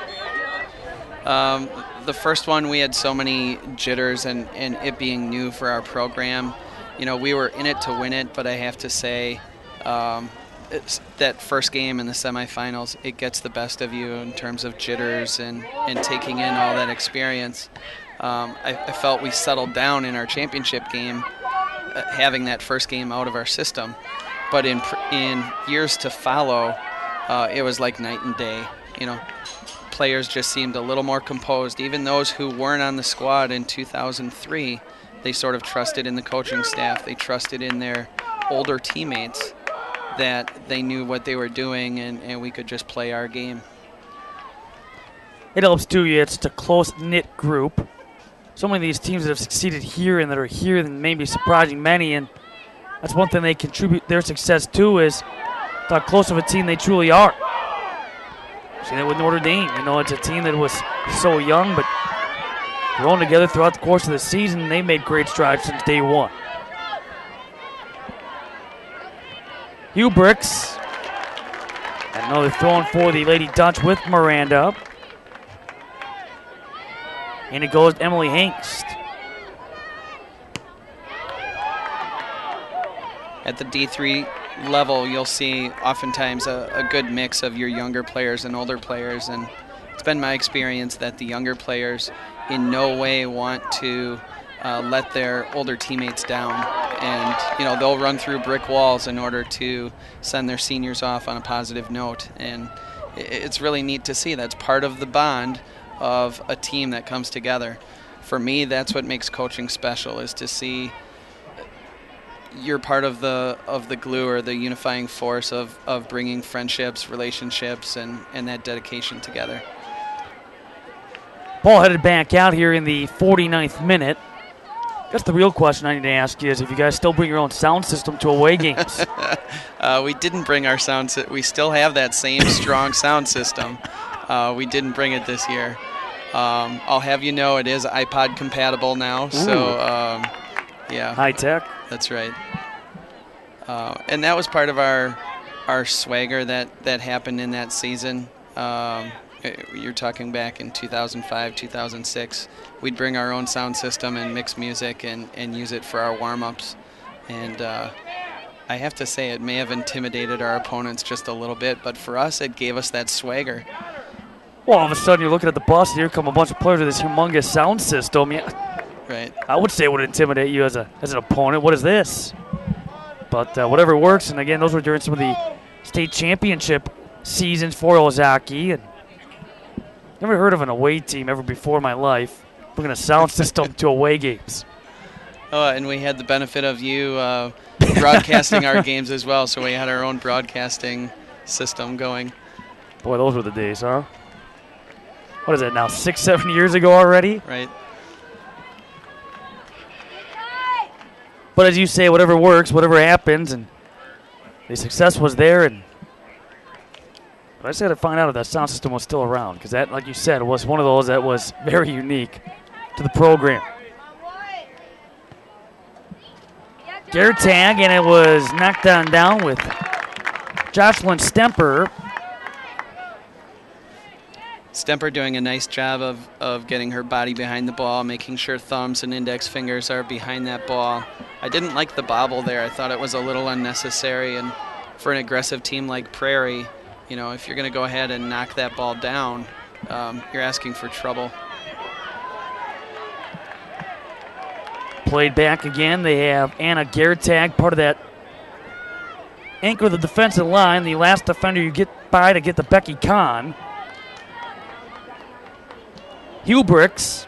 The first one, we had so many jitters and it being new for our program. You know, we were in it to win it, but I have to say that first game in the semifinals, it gets the best of you in terms of jitters and taking in all that experience. I felt we settled down in our championship game, having that first game out of our system. But in years to follow, it was like night and day. You know, players just seemed a little more composed. Even those who weren't on the squad in 2003, they sort of trusted in the coaching staff. They trusted in their older teammates that they knew what they were doing and we could just play our game. It helps too. It's a close-knit group. So many of these teams that have succeeded here and that are here and maybe surprising many, and that's one thing they contribute their success to is how close of a team they truly are. See that with Notre Dame. You know, it's a team that was so young, but growing together throughout the course of the season, they made great strides since day one. Hubricks. And another throwing for the Lady Dutch with Miranda. And it goes to Emily Hengst. At the D3 level, you'll see oftentimes a good mix of your younger players and older players, and it's been my experience that the younger players in no way want to let their older teammates down, and you know, they'll run through brick walls in order to send their seniors off on a positive note, and it's really neat to see. That's part of the bond of a team that comes together. For me, that's what makes coaching special, is to see you're part of the glue or the unifying force of bringing friendships, relationships, and that dedication together. Ball headed back out here in the 49th minute. I guess the real question I need to ask you is if you guys still bring your own sound system to away games. We didn't bring our sound system. We still have that same strong sound system. We didn't bring it this year. I'll have you know it is iPod compatible now. Ooh. So, yeah. High tech. That's right. And that was part of our swagger that happened in that season. You're talking back in 2005, 2006. We'd bring our own sound system and mix music and use it for our warm-ups. And I have to say it may have intimidated our opponents just a little bit, but for us it gave us that swagger. Well, all of a sudden you're looking at the bus and here come a bunch of players with this humongous sound system. Yeah, right. I would say it would intimidate you as an opponent. What is this? But whatever works. And again, those were during some of the state championship seasons for Ozaki. And never heard of an away team ever before in my life bringing a sound system to away games. Oh, and we had the benefit of you broadcasting our games as well, so we had our own broadcasting system going. Boy, those were the days, huh? What is it now, 6-7 years ago already? Right. But as you say, whatever works, whatever happens, and the success was there. And but I just had to find out if that sound system was still around, because that, like you said, was one of those that was very unique to the program. Gear tag, and it was knocked down with Jocelyn Stemper. Stemper doing a nice job of getting her body behind the ball, making sure thumbs and index fingers are behind that ball. I didn't like the bobble there. I thought it was a little unnecessary, and for an aggressive team like Prairie, you know, if you're going to go ahead and knock that ball down, you're asking for trouble. Played back again. They have Anna Gertag, part of that anchor of the defensive line, the last defender you get by to get to Becky Kahn. Hubricks.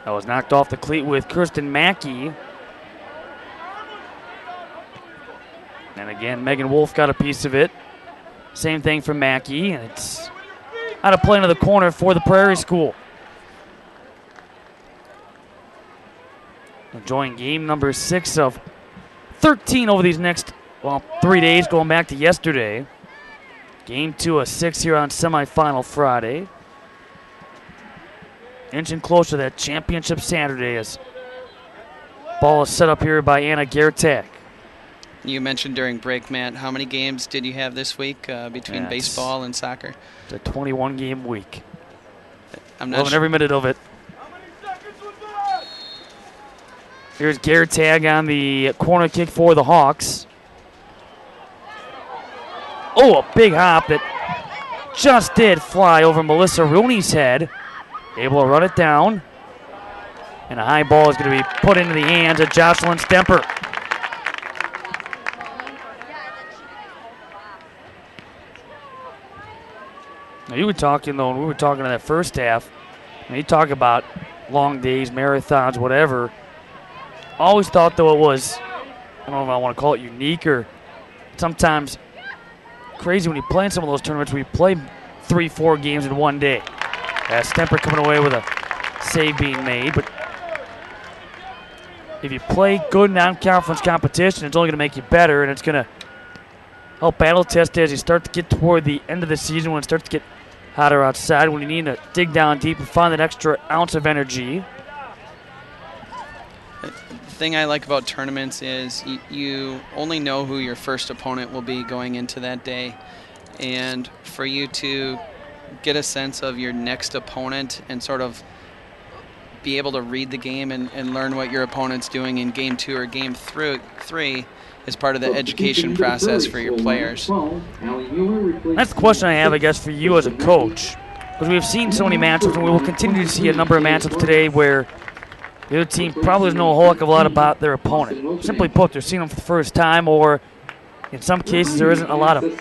That was knocked off the cleat with Kirsten Mackey. And again, Megan Wolf got a piece of it. Same thing for Mackey, and it's out of play into the corner for the Prairie School. Enjoying game number 6 of 13 over these next, 3 days, going back to yesterday. Game 2 of 6 here on semifinal Friday. Inching closer to that championship Saturday as Ball is set up here by Anna Gertag. You mentioned during break, Matt, how many games did you have this week between baseball and soccer? It's a 21-game week. I'm not loving every minute of it. Here's Gertag on the corner kick for the Hawks. Oh, a big hop that just did fly over Melissa Rooney's head. Able to run it down. And a high ball is going to be put into the hands of Jocelyn Stemper. Now you were talking, though, when we were talking in that first half, and you talk about long days, marathons, whatever. Always thought, though, it was, I don't know if I want to call it unique or sometimes crazy when you play in some of those tournaments where you play 3-4 games in one day. Stemper coming away with a save being made, but if you play good non-conference competition, it's only going to make you better, and it's going to help battle test as you start to get toward the end of the season when it starts to get hotter outside, when you need to dig down deep and find that extra ounce of energy. The thing I like about tournaments is you only know who your first opponent will be going into that day, and for you to get a sense of your next opponent and sort of be able to read the game and learn what your opponent's doing in game 2 or game 3 is part of the education process for your players. That's the question I have, I guess, for you as a coach. Because we've seen so many matchups, and we will continue to see a number of matchups today where the other team probably doesn't know a whole heck of a lot about their opponent. Simply put, they're seeing them for the first time, or in some cases there isn't a lot of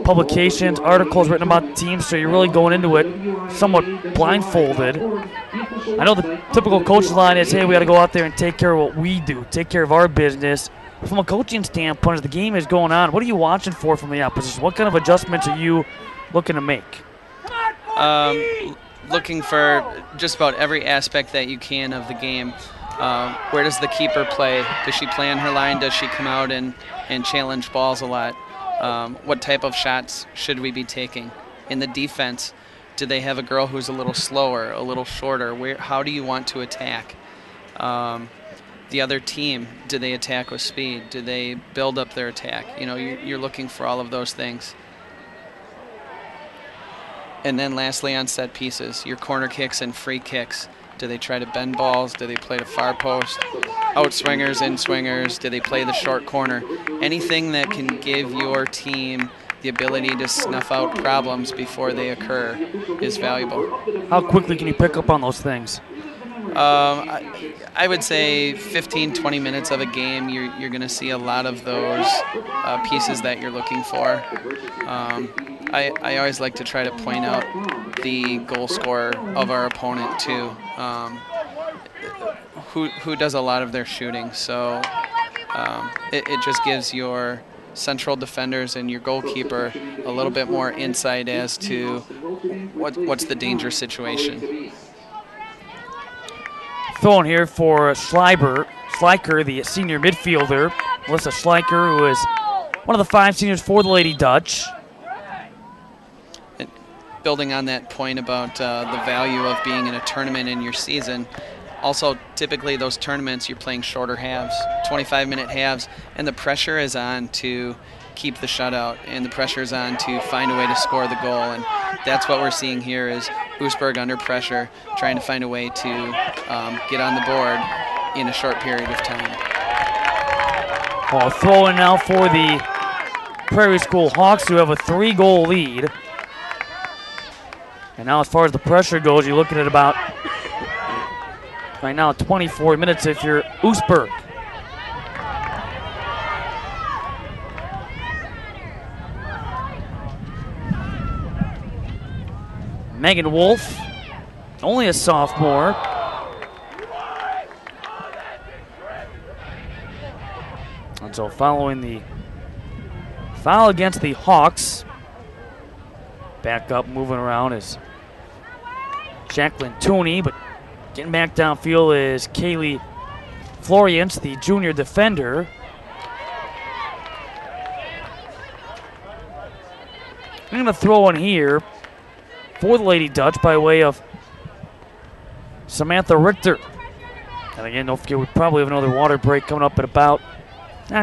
publications, articles written about the team, so you're really going into it somewhat blindfolded. I know the typical coach's line is, hey, we got to go out there and take care of what we do, take care of our business. From a coaching standpoint, as the game is going on, what are you watching for from the opposition? What kind of adjustments are you looking to make? Looking for just about every aspect that you can of the game. Where does the keeper play? Does she play on her line? Does she come out and challenge balls a lot? What type of shots should we be taking? In the defense, do they have a girl who's a little slower, a little shorter? How do you want to attack? The other team, do they attack with speed? Do they build up their attack? You know, you're looking for all of those things. And then lastly, on set pieces, your corner kicks and free kicks. Do they try to bend balls? Do they play the far post? Out swingers, in swingers? Do they play the short corner? Anything that can give your team the ability to snuff out problems before they occur is valuable. How quickly can you pick up on those things? I would say 15, 20 minutes of a game, you're going to see a lot of those pieces that you're looking for. I always like to try to point out the goal scorer of our opponent too, who does a lot of their shooting. So it just gives your central defenders and your goalkeeper a little bit more insight as to what's the danger situation. Throwing here for Schleicher, the senior midfielder. Melissa Schleicher, who is one of the 5 seniors for the Lady Dutch. And building on that point about the value of being in a tournament in your season, also typically those tournaments you're playing shorter halves, 25-minute halves, and the pressure is on to keep the shutout, and the pressure is on to find a way to score the goal, and that's what we're seeing here is Oostburg under pressure, trying to find a way to get on the board in a short period of time. Well, throwing now for the Prairie School Hawks, who have a 3-goal lead. And now as far as the pressure goes, you're looking at about, right now, 24 minutes if you're Oostburg. Megan Wolf, only a sophomore. And so following the foul against the Hawks, back up, moving around is Jacqueline Tooney, but getting back downfield is Kaylee Florians, the junior defender. I'm going to throw in here for the Lady Dutch by way of Samantha Richter. And again, don't forget, we probably have another water break coming up at about,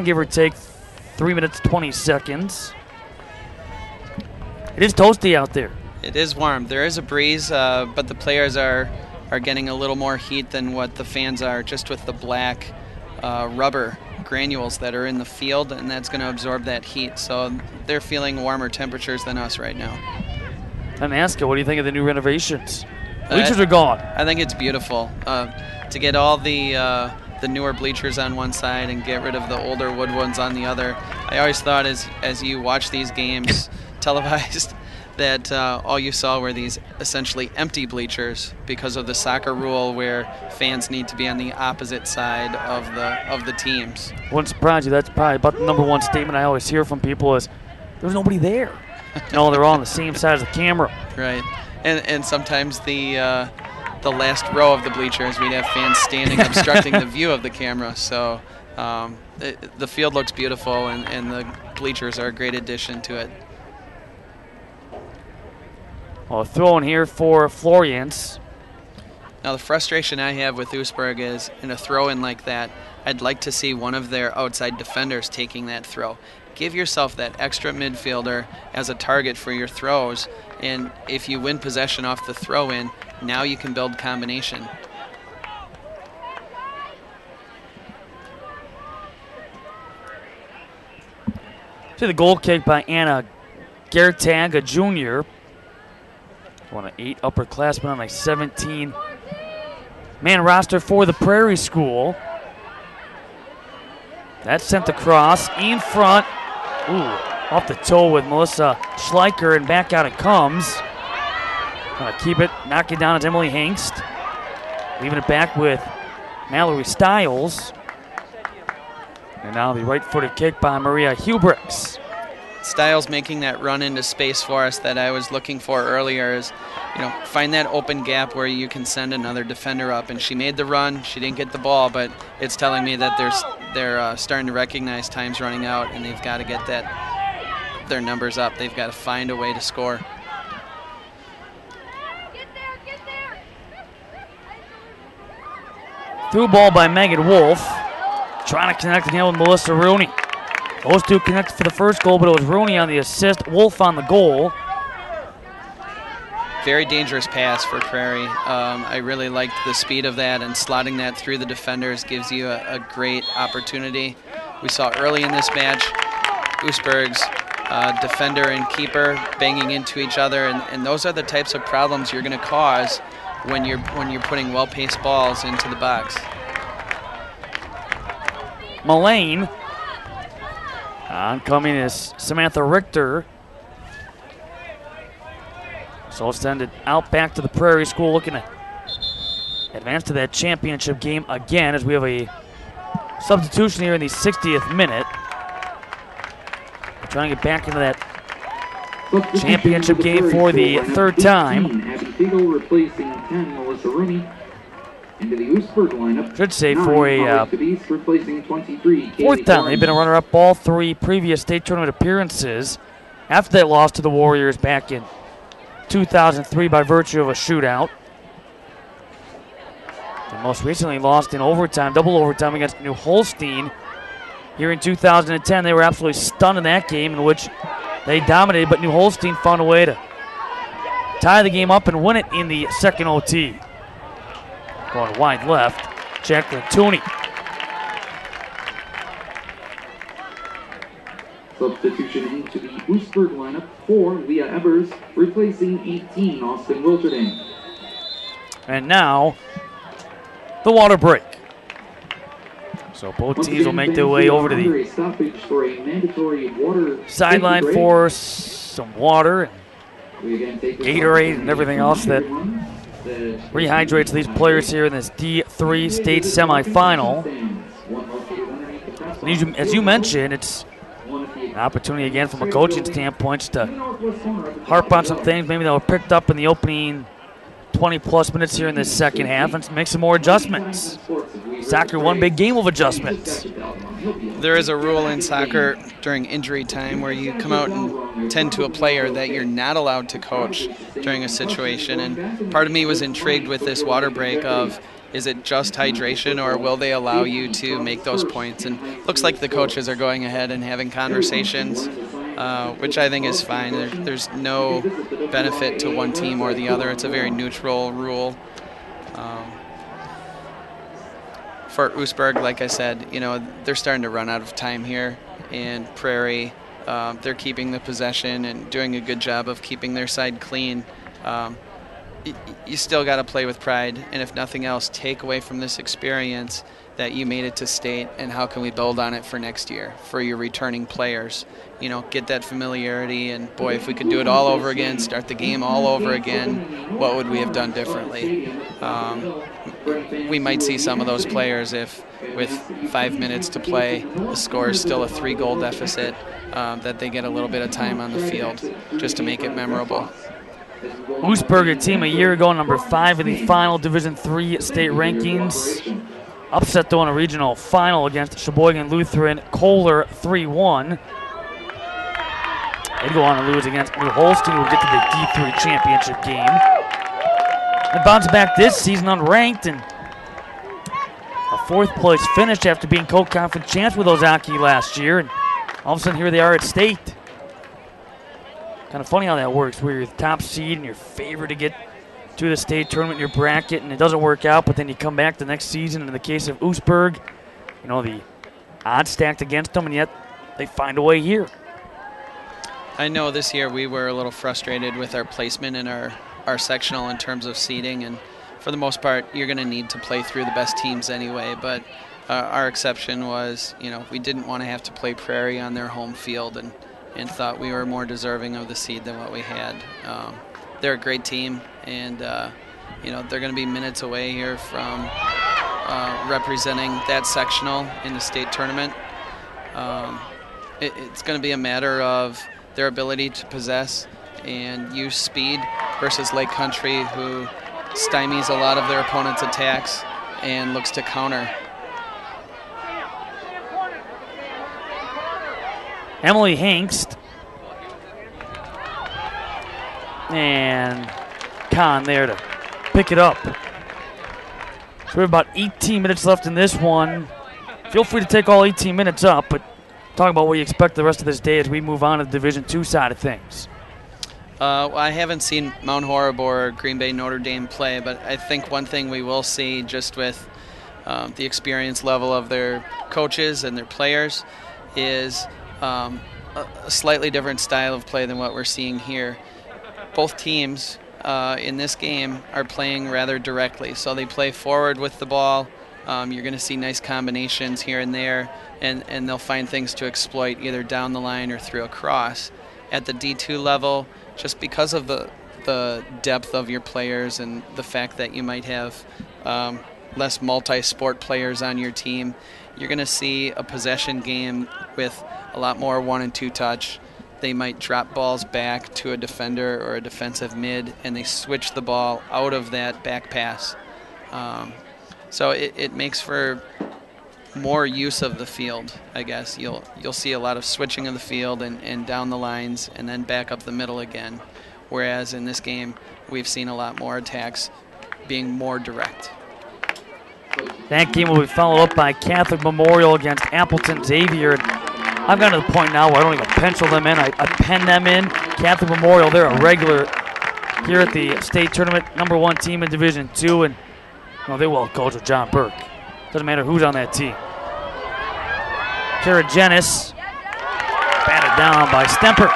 give or take, 3 minutes, 20 seconds. It is toasty out there. It is warm. There is a breeze, but the players are getting a little more heat than what the fans are, just with the black rubber granules that are in the field, and that's going to absorb that heat. So they're feeling warmer temperatures than us right now. I'm asking, what do you think of the new renovations? Bleachers are gone. I think it's beautiful. To get all the newer bleachers on one side and get rid of the older wood ones on the other. I always thought as you watch these games televised that all you saw were these essentially empty bleachers because of the soccer rule where fans need to be on the opposite side of the teams. Wouldn't surprise you. That's probably about the #1 statement I always hear from people is there's nobody there. No, they're all on the same side of the camera. Right. And sometimes the last row of the bleachers, we'd have fans standing obstructing the view of the camera. So the field looks beautiful, and the bleachers are a great addition to it. Well, a throw in here for Florians. Now the frustration I have with Oostburg is in a throw-in like that, I'd like to see one of their outside defenders taking that throw. Give yourself that extra midfielder as a target for your throws, and if you win possession off the throw-in, now you can build combination. See the goal kick by Anna Gertaga Jr. One of 8 upperclassmen on a 17-man roster for the Prairie School. That's sent across, in front. Ooh, off the toe with Melissa Schleicher, and back out it comes. Gonna keep it, knock it down. It's Emily Hengst. Leaving it back with Mallory Stiles. And now the right-footed kick by Maria Hubricks. Stiles making that run into space for us that I was looking for earlier is, find that open gap where you can send another defender up. And she made the run. She didn't get the ball, but it's telling me that they're starting to recognize time's running out, and they've got to get their numbers up. They've got to find a way to score. Through ball by Megan Wolf. Trying to connect again with Melissa Rooney. Those two connected for the first goal, but it was Rooney on the assist, Wolf on the goal. Very dangerous pass for Prairie. I really liked the speed of that, and slotting that through the defenders gives you a great opportunity. We saw early in this match Oostburg's defender and keeper banging into each other, and those are the types of problems you're going to cause when you're putting well-paced balls into the box. Mullane. Oncoming is Samantha Richter. So let's send it out back to the Prairie School, looking to advance to that championship game again as we have a substitution here in the 60th minute. We're trying to get back into that championship game for the third time. Abby Fiegel replacing 10 Melissa Rooney. Into the Oostburg lineup. Should say for a fourth time. They've been a runner-up all 3 previous state tournament appearances after that loss to the Warriors back in 2003 by virtue of a shootout. They most recently lost in overtime, double overtime against New Holstein here in 2010. They were absolutely stunned in that game in which they dominated, but New Holstein found a way to tie the game up and win it in the second OT. Going wide left, Jacqueline Tooney. Substitution into the Oostburg lineup for Leah Ebers, replacing 18 Austin Wilterding. And now, the water break. So both teams will make their way over to the sideline for some water, and Gatorade, and everything else that rehydrates these players here in this D3 state semifinal. As you mentioned, it's an opportunity again from a coaching standpoint to harp on some things maybe that were picked up in the opening 20-plus minutes here in this second half and make some more adjustments. Soccer, one big game of adjustments. There is a rule in soccer during injury time where you come out and tend to a player that you're not allowed to coach during a situation. And part of me was intrigued with this water break of, Is it just hydration, or will they allow you to make those points? And looks like the coaches are going ahead and having conversations, which I think is fine. There's no benefit to one team or the other. It's a very neutral rule. For Oostburg, like I said, they're starting to run out of time here. And Prairie, they're keeping the possession and doing a good job of keeping their side clean. You still got to play with pride, and if nothing else, take away from this experience that you made it to state, and how can we build on it for next year for your returning players. Get that familiarity, and boy, if we could do it all over again, start the game all over again, what would we have done differently? We might see some of those players if with 5 minutes to play, the score is still a 3-goal deficit, that they get a little bit of time on the field just to make it memorable. Oostburg, a team a year ago, number 5 in the final Division III state rankings. Upset though in a regional final against Sheboygan Lutheran, Kohler 3-1. They'd go on to lose against New Holstein, who would get to the D3 championship game. They bounced back this season unranked and a 4th place finish after being co-conference champs with Ozaki last year. And all of a sudden here they are at state. Kind of funny how that works, where you're the top seed and you're favored to get to the state tournament in your bracket, and it doesn't work out, but then you come back the next season. In the case of Oostburg, the odds stacked against them, and yet they find a way here. I know this year we were a little frustrated with our placement in our sectional in terms of seeding, and for the most part, you're going to need to play through the best teams anyway, but our exception was, we didn't want to have to play Prairie on their home field, and thought we were more deserving of the seed than what we had. They're a great team, and they're going to be minutes away here from representing that sectional in the state tournament. It's going to be a matter of their ability to possess and use speed versus Lake Country, who stymies a lot of their opponent's attacks and looks to counter. Emily Hengst and Kahn there to pick it up. So we have about 18 minutes left in this one. Feel free to take all 18 minutes up, but talk about what you expect the rest of this day as we move on to the Division II side of things. Well, I haven't seen Mount Horeb or Green Bay Notre Dame play, but I think one thing we will see just with the experience level of their coaches and their players is a slightly different style of play than what we're seeing here. Both teams in this game are playing rather directly, so they play forward with the ball. You're going to see nice combinations here and there, and they'll find things to exploit either down the line or through a cross. At the D2 level, just because of the depth of your players and the fact that you might have less multi-sport players on your team, you're going to see a possession game with a lot more 1 and 2 touch. They might drop balls back to a defender or a defensive mid, and they switch the ball out of that back pass. So it makes for more use of the field, I guess. You'll see a lot of switching of the field and down the lines and then back up the middle again. Whereas in this game, we've seen a lot more attacks being more direct. That game will be followed up by Catholic Memorial against Appleton Xavier. I've gotten to the point now where I don't even pencil them in. I pen them in. Catholic Memorial, they're a regular here at the state tournament, #1 team in Division II, and they will coach with John Burke. Doesn't matter who's on that team. Karagenis batted down by Stemper.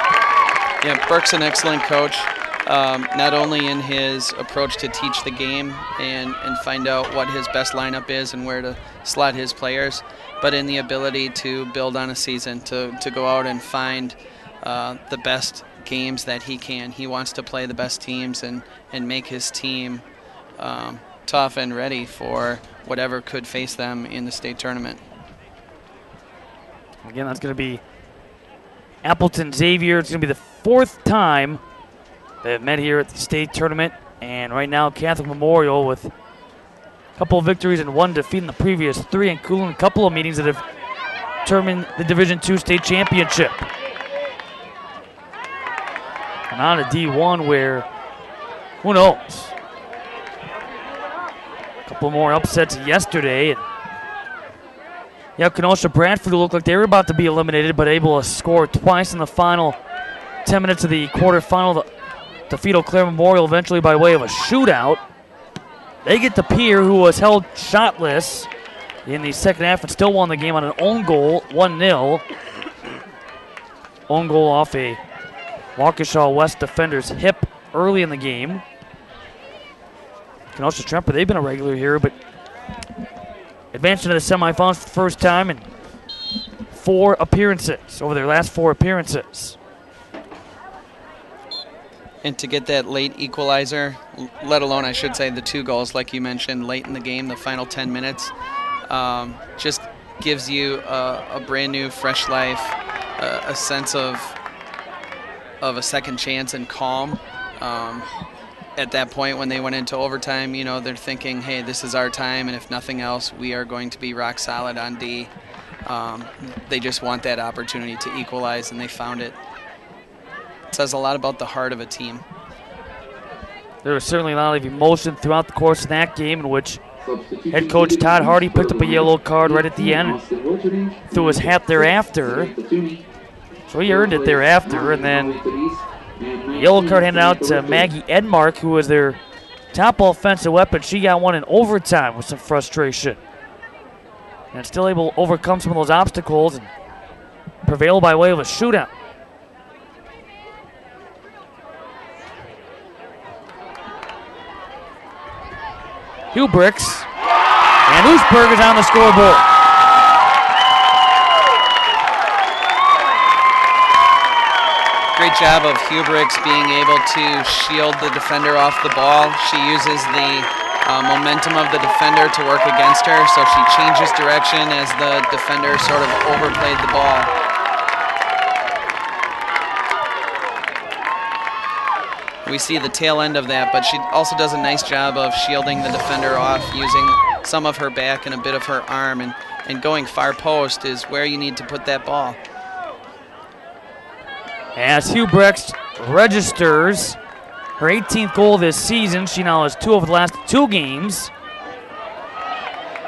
Yeah, Burke's an excellent coach, not only in his approach to teach the game and find out what his best lineup is and where to slot his players, but in the ability to build on a season, to go out and find the best games that he can. He wants to play the best teams and make his team tough and ready for whatever could face them in the state tournament. Again, that's going to be Appleton Xavier. It's going to be the 4th time they've met here at the state tournament, and right now Catholic Memorial with a couple of victories and 1 defeat in the previous 3, including a couple of meetings that have determined the Division II state championship. And on to D1 where, who knows? couple more upsets yesterday. And yeah, Kenosha Bradford looked like they were about to be eliminated, but able to score twice in the final 10 minutes of the quarterfinal to defeat Eau Claire Memorial eventually by way of a shootout. They get to Pierre, who was held shotless in the second half and still won the game on an own goal, 1-0. Own goal off a Waukesha West defender's hip early in the game. Kenosha Tremper, they've been a regular here, but advanced into the semifinals for the first time in 4 appearances, over their last 4 appearances. And to get that late equalizer, let alone, I should say, the 2 goals, like you mentioned, late in the game, the final 10 minutes, just gives you a brand new, fresh life, a sense of a second chance and calm. At that point, when they went into overtime, you know, they're thinking, hey, this is our time, and if nothing else, we are going to be rock solid on D. They just want that opportunity to equalize, and they found it. It says a lot about the heart of a team. There was certainly a lot of emotion throughout the course of that game, in which head coach Todd Hardy picked up a yellow card right at the end, threw his hat thereafter. So he earned it thereafter, and then yellow card handed out to Maggie Edmark, who was their top offensive weapon. She got one in overtime with some frustration, and still able to overcome some of those obstacles and prevail by way of a shootout. Hubricks, and Oostburg is on the scoreboard. Great job of Hubricks being able to shield the defender off the ball. She uses the momentum of the defender to work against her, so she changes direction as the defender sort of overplayed the ball. We see the tail end of that, but she also does a nice job of shielding the defender off, using some of her back and a bit of her arm, and going far post is where you need to put that ball. As Hubricks registers her 18th goal this season, she now has 2 over the last 2 games.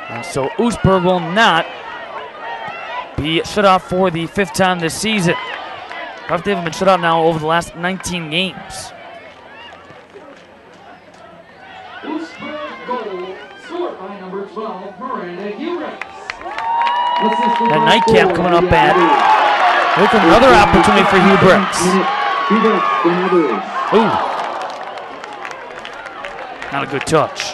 And so Oostburg will not be shut out for the 5th time this season. They haven't been shut out now over the last 19 games. That nightcap coming up at. Look, another opportunity for Hubricks. Ooh. Not a good touch.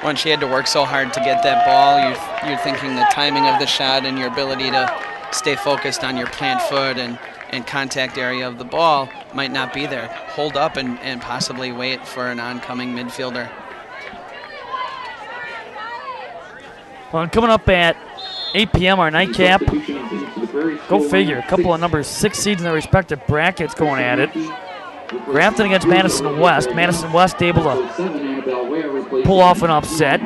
When she had to work so hard to get that ball, you're thinking the timing of the shot and your ability to stay focused on your plant foot and contact area of the ball might not be there. Hold up and possibly wait for an oncoming midfielder. Well, coming up at 8 p.m., our nightcap. Go figure. A couple of number 6 seeds in their respective brackets going at it. Grafton against Madison West. Madison West able to pull off an upset.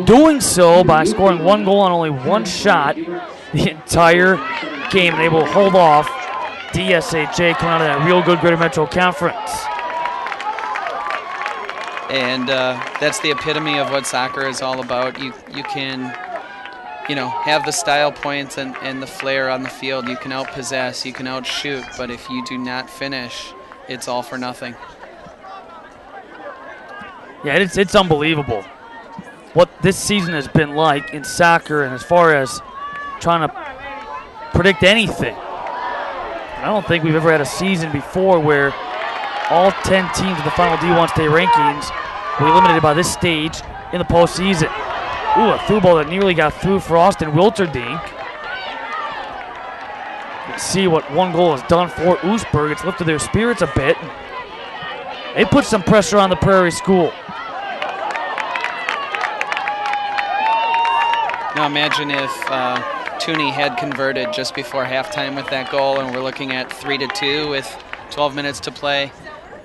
Doing so by scoring 1 goal on only 1 shot the entire game, and able to hold off DSHA coming out of that real good Greater Metro Conference. And that's the epitome of what soccer is all about. You can, have the style points and the flair on the field. You can outpossess, you can outshoot, but if you do not finish, it's all for nothing. Yeah, it's unbelievable what this season has been like in soccer, and as far as trying to predict anything. I don't think we've ever had a season before where all 10 teams in the final D1 state rankings were eliminated by this stage in the postseason. Ooh, a through ball that nearly got through for Austin Wilterdink. You can see what 1 goal has done for Oostburg. It's lifted their spirits a bit. They put some pressure on the Prairie School. Now imagine if Tooney had converted just before halftime with that goal, and we're looking at 3-2 with 12 minutes to play.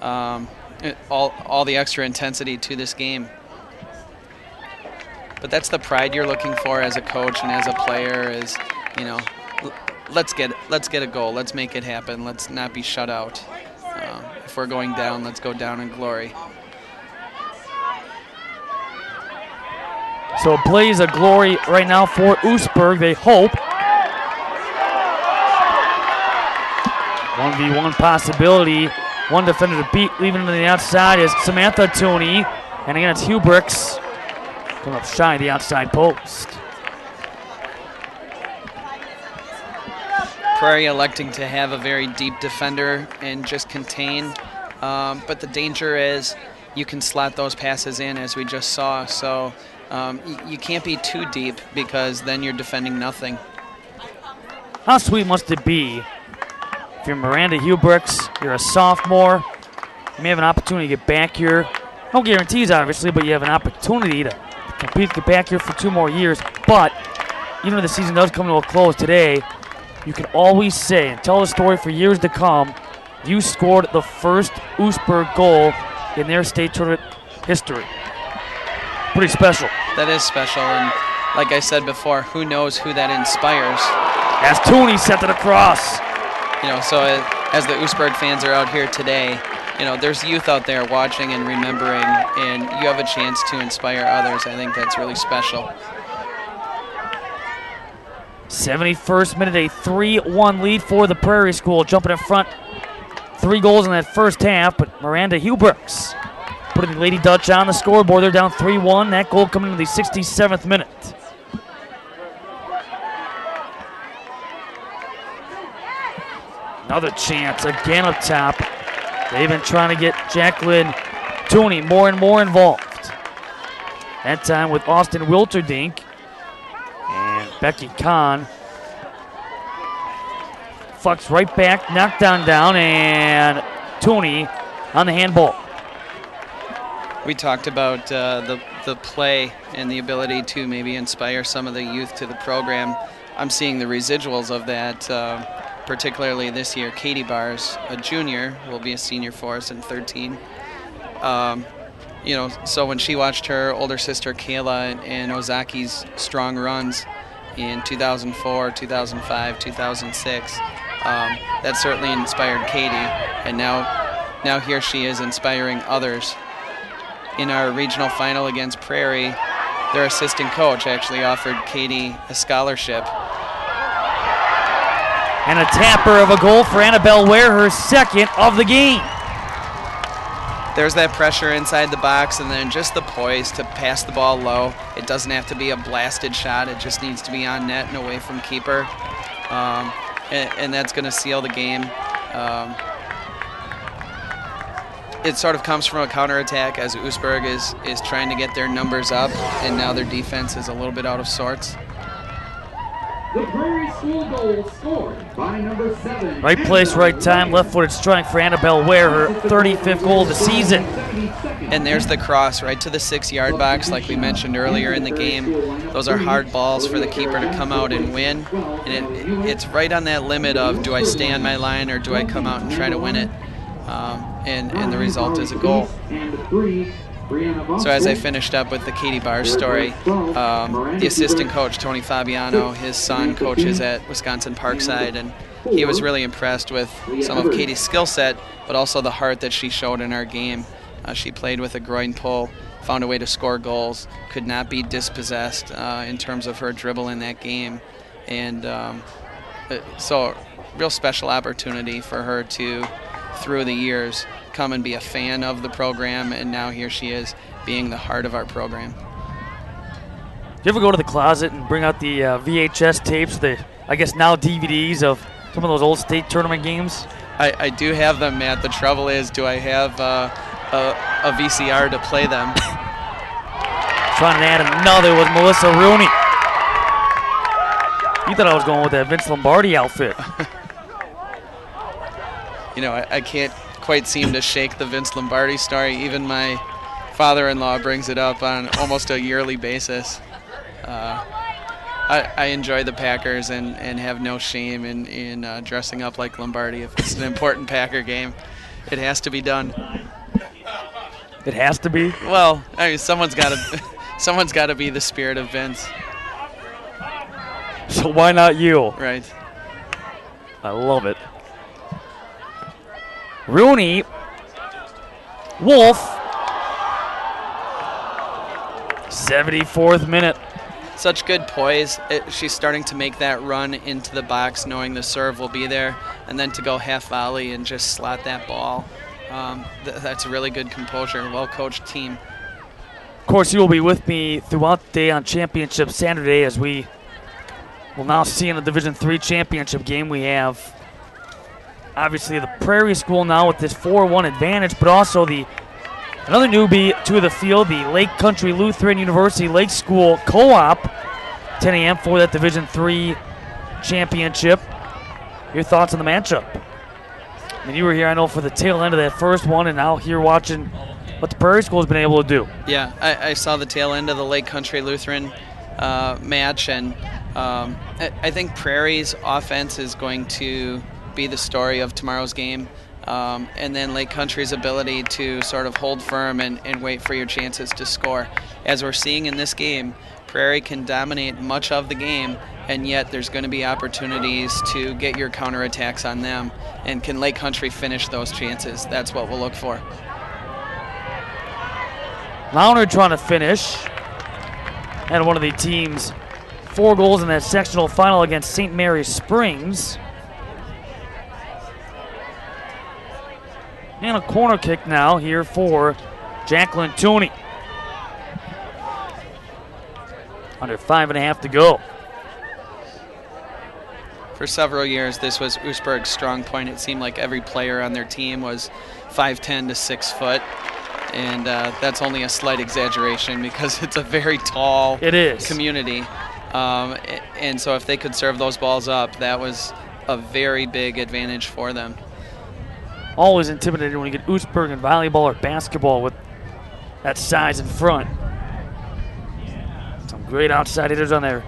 All the extra intensity to this game. But that's the pride you're looking for as a coach and as a player is, let's get a goal. Let's make it happen. Let's not be shut out. If we're going down, let's go down in glory. So a blaze of glory right now for Oostburg, they hope. 1v1 possibility. One defender to beat, leaving him to the outside is Samantha Tooney. And again, it's Hubricks coming up shy of the outside post. Prairie electing to have a very deep defender and just contain. But the danger is you can slot those passes in, as we just saw. So you can't be too deep because then you're defending nothing. How sweet must it be if you're Miranda Hubricks, you're a sophomore, you may have an opportunity to get back here. No guarantees, obviously, but you have an opportunity to compete, get back here for 2 more years. But even if the season does come to a close today, you can always say and tell the story for years to come, you scored the first Oostburg goal in their state tournament history. Pretty special. That is special, and like I said before, who knows who that inspires. As Tooney sent it across. You know, so as the Oostburg fans are out here today, you know, there's youth out there watching and remembering, and you have a chance to inspire others. I think that's really special. 71st minute, a 3-1 lead for the Prairie School, jumping in front. 3 goals in that first half, but Miranda Hubricks putting the Lady Dutch on the scoreboard. They're down 3-1. That goal coming in the 67th minute. Another chance again up top. They've been trying to get Jacqueline Tooney more and more involved. That time with Austin Wilterdink and Becky Kahn. Fucks right back, knockdown down, and Tooney on the handball. We talked about the play and the ability to maybe inspire some of the youth to the program. I'm seeing the residuals of that, particularly this year. Katie Bars, a junior, will be a senior for us in 13. You know, so when she watched her older sister Kayla and Ozaki's strong runs in 2004, 2005, 2006, that certainly inspired Katie, and now here she is inspiring others. In our regional final against Prairie, their assistant coach actually offered Katie a scholarship. And a tapper of a goal for Annabelle Ware, her second of the game. There's that pressure inside the box, and then just the poise to pass the ball low. It doesn't have to be a blasted shot. It just needs to be on net and away from keeper. And that's going to seal the game. It sort of comes from a counterattack as Oostburg is trying to get their numbers up, and now their defense is a little bit out of sorts. The Prairie School goal scored by number 7. Right place, right time, left-footed strike for Annabelle Ware, her 35th goal of the season. And there's the cross right to the 6-yard box, like we mentioned earlier in the game. Those are hard balls for the keeper to come out and win. And it's right on that limit of, do I stay on my line or do I come out and try to win it? And the result is a goal. So as I finished up with the Katie Bars story, the assistant coach, Tony Fabiano, his son coaches at Wisconsin Parkside, and he was really impressed with some of Katie's skill set, but also the heart that she showed in our game. She played with a groin pull, found a way to score goals, could not be dispossessed in terms of her dribble in that game. And so real special opportunity for her to, through the years, come and be a fan of the program, and now here she is being the heart of our program. Do you ever go to the closet and bring out the VHS tapes, the I guess now DVDs of some of those old state tournament games? I do have them, Matt. The trouble is, do I have a VCR to play them? Trying to add another was Melissa Rooney. You thought I was going with that Vince Lombardi outfit. You know, I can't quite seem to shake the Vince Lombardi story. Even my father-in-law brings it up on almost a yearly basis. I enjoy the Packers and have no shame in dressing up like Lombardi. If it's an important Packer game, it has to be done. It has to be? Well, I mean, someone's got to be the spirit of Vince. So why not you? Right. I love it. Rooney, Wolf, 74th minute. Such good poise. She's starting to make that run into the box, knowing the serve will be there, and then to go half volley and just slot that ball. That's a really good composure, well-coached team. Of course, you will be with me throughout the day on Championship Saturday, as we will now see in the Division III championship game. We have obviously the Prairie School now with this 4-1 advantage, but also another newbie to the field, the Lake Country Lutheran University Lake School Co-op, 10 a.m. for that Division III championship. Your thoughts on the matchup? I mean, you were here, I know, for the tail end of that first one, and now here watching what the Prairie School has been able to do. Yeah, I saw the tail end of the Lake Country Lutheran match, and I think Prairie's offense is going to be the story of tomorrow's game. And then Lake Country's ability to sort of hold firm and wait for your chances to score. As we're seeing in this game, Prairie can dominate much of the game, and yet there's going to be opportunities to get your counterattacks on them. And can Lake Country finish those chances? That's what we'll look for. Launer trying to finish. And one of the team's 4 goals in that sectional final against St. Mary's Springs. And a corner kick now here for Jacqueline Tooney. Under 5.5 to go. For several years, this was Oostburg's strong point. It seemed like every player on their team was 5'10" to 6 foot. And that's only a slight exaggeration because it's a very tall community. And so if they could serve those balls up, that was a very big advantage for them. Always intimidated when you get Oostburg in volleyball or basketball with that size in front. Some great outside hitters on their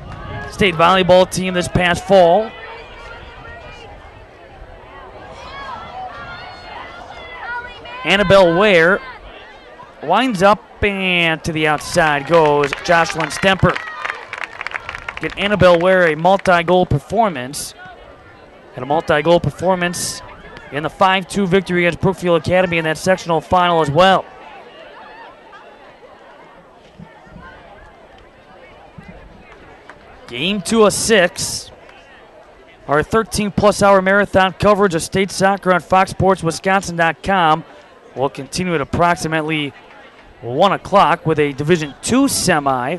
state volleyball team this past fall. Annabelle Ware winds up, and to the outside goes Jocelyn Stemper. Get Annabelle Ware a multi-goal performance. And a multi-goal performance in the 5-2 victory against Brookfield Academy in that sectional final as well. Game 2 of 6. Our 13-plus hour marathon coverage of state soccer on FoxSportsWisconsin.com will continue at approximately 1 o'clock with a Division II semi.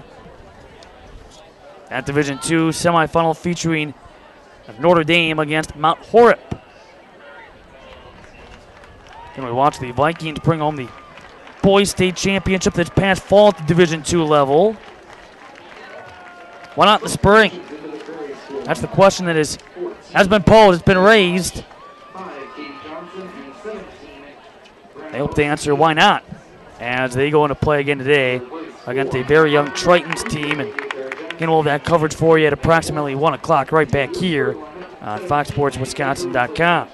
That Division II semifinal featuring Notre Dame against Mount Horeb. And we watch the Vikings bring home the boys state championship this past fall at the Division II level. Why not in the spring? That's the question that has been posed. It's been raised. They hope to answer why not, as they go into play again today against a very young Triton's team. And again, we'll have that coverage for you at approximately 1 o'clock right back here on FoxSportsWisconsin.com.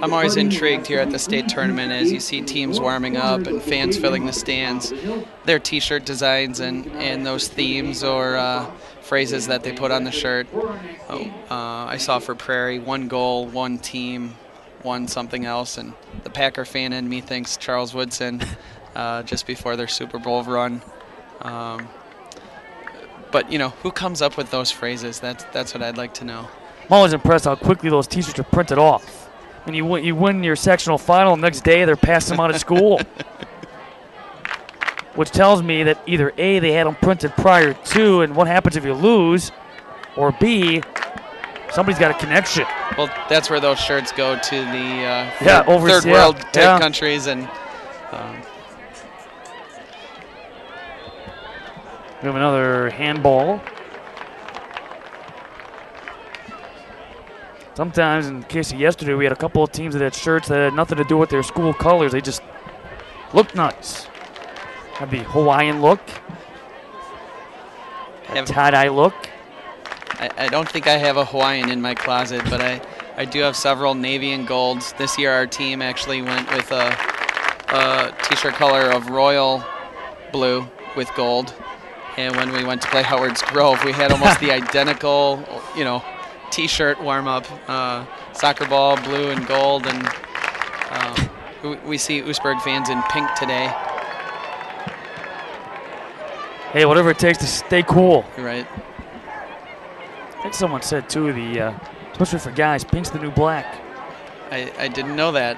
I'm always intrigued here at the state tournament as you see teams warming up and fans filling the stands. Their t-shirt designs and those themes or phrases that they put on the shirt. I saw for Prairie, 1 goal, 1 team, 1 something else, and the Packer fan in me thinks Charles Woodson just before their Super Bowl run. But, you know, who comes up with those phrases? That's what I'd like to know. I'm always impressed how quickly those t-shirts are printed off. And you win your sectional final, next day they're passing them out of school. Which tells me that either A, they had them printed prior to, and what happens if you lose, or B, somebody's got a connection. Well, that's where those shirts go to the third world countries. And we have another handball. Sometimes, in the case of yesterday, we had a couple of teams that had shirts that had nothing to do with their school colors. They just looked nice. Had the Hawaiian look, a tie-dye look. I don't think I have a Hawaiian in my closet, but I do have several navy and golds. This year our team actually went with a t-shirt color of royal blue with gold. And when we went to play Howard's Grove, we had almost the identical, t-shirt warm-up, soccer ball, blue and gold, and We see Oostburg fans in pink today. Hey, whatever it takes to stay cool. You're right. I think someone said too, especially for guys, pink's the new black. I didn't know that.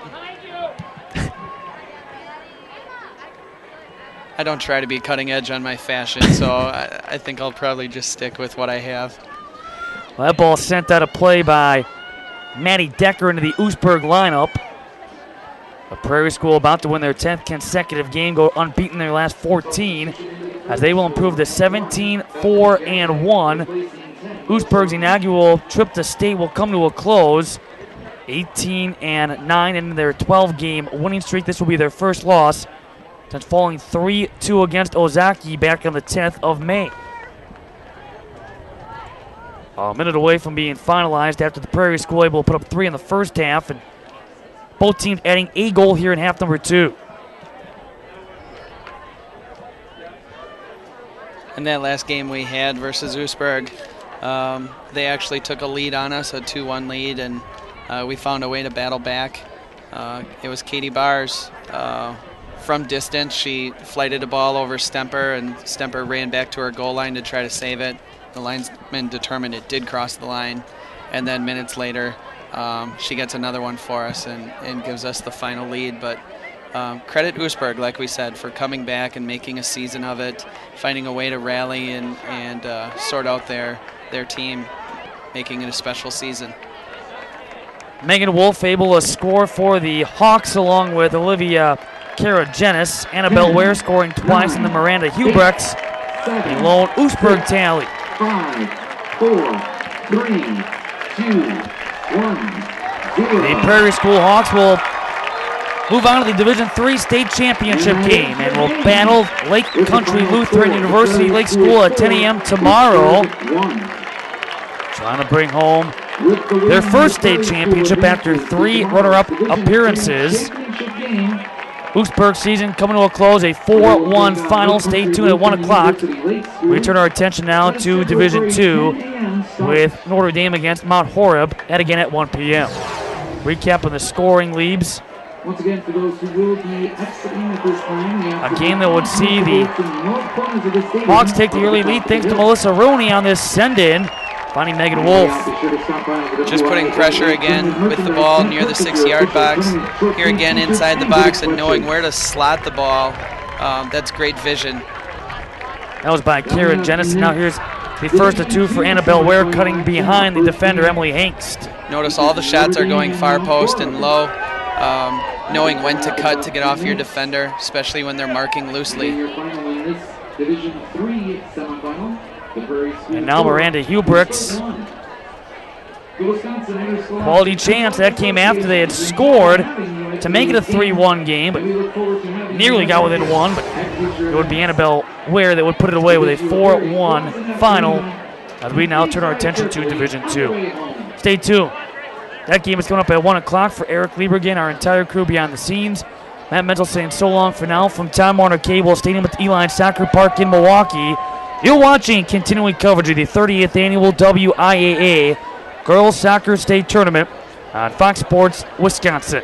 I don't try to be cutting edge on my fashion, so I think I'll probably just stick with what I have. Well, that ball sent out of play by Maddie Decker into the Oostburg lineup. A Prairie School about to win their 10th consecutive game, go unbeaten in their last 14, as they will improve to 17-4-1. Oostburg's inaugural trip to state will come to a close. 18-9 in their 12-game winning streak. This will be their first loss since falling 3-2 against Ozaki back on the 10th of May. A minute away from being finalized after the Prairie School able to put up 3 in the first half, and both teams adding a goal here in half number 2. In that last game we had versus Oostburg, they actually took a lead on us, a 2-1 lead, and we found a way to battle back. It was Katie Bars. From distance, she flighted a ball over Stemper, and Stemper ran back to her goal line to try to save it. The linesman determined it did cross the line, and then minutes later, she gets another one for us and gives us the final lead. But credit Oostburg, like we said, for coming back and making a season of it, finding a way to rally and sort out their team, making it a special season. Megan Wolf able to score for the Hawks along with Olivia Karagenis. Annabelle Ware scoring twice, and the Miranda Hubrechts the lone Oostburg tally. 5, 4, 3, 2, 1, 0. The Prairie School Hawks will move on to the Division III state championship game and will battle Lake Country Lutheran University Lake School at 10 a.m. tomorrow. Trying to bring home their first state championship after 3 runner-up appearances. Oostburg season coming to a close, a 4-1 final. Stay tuned at 1 o'clock. We turn our attention now to Division II with Notre Dame against Mount Horeb, and again at 1 p.m. Recapping the scoring leads. Once again, for those who will be exiting at this time, a game that would see the Hawks take the early lead thanks to Melissa Rooney on this send-in, finding Megan Wolf. Just putting pressure again with the ball near the 6-yard box. Here again inside the box and knowing where to slot the ball. That's great vision. That was by Kara Jennison. Now here's the first of 2 for Annabelle Ware, cutting behind the defender Emily Hengst. Notice all the shots are going far post and low. Knowing when to cut to get off your defender, especially when they're marking loosely. And now Miranda Hubrechts. Quality chance. That came after they had scored to make it a 3-1 game, but nearly got within 1. But it would be Annabelle Ware that would put it away with a 4-1 final, as we now turn our attention to Division II. Stay tuned. That game is coming up at 1 o'clock for Eric Liebergen, our entire crew behind the scenes. Matt Menzel saying so long for now from Time Warner Cable Stadium at the Uihlein Soccer Park in Milwaukee. You're watching continuing coverage of the 38th annual WIAA Girls Soccer State Tournament on Fox Sports Wisconsin.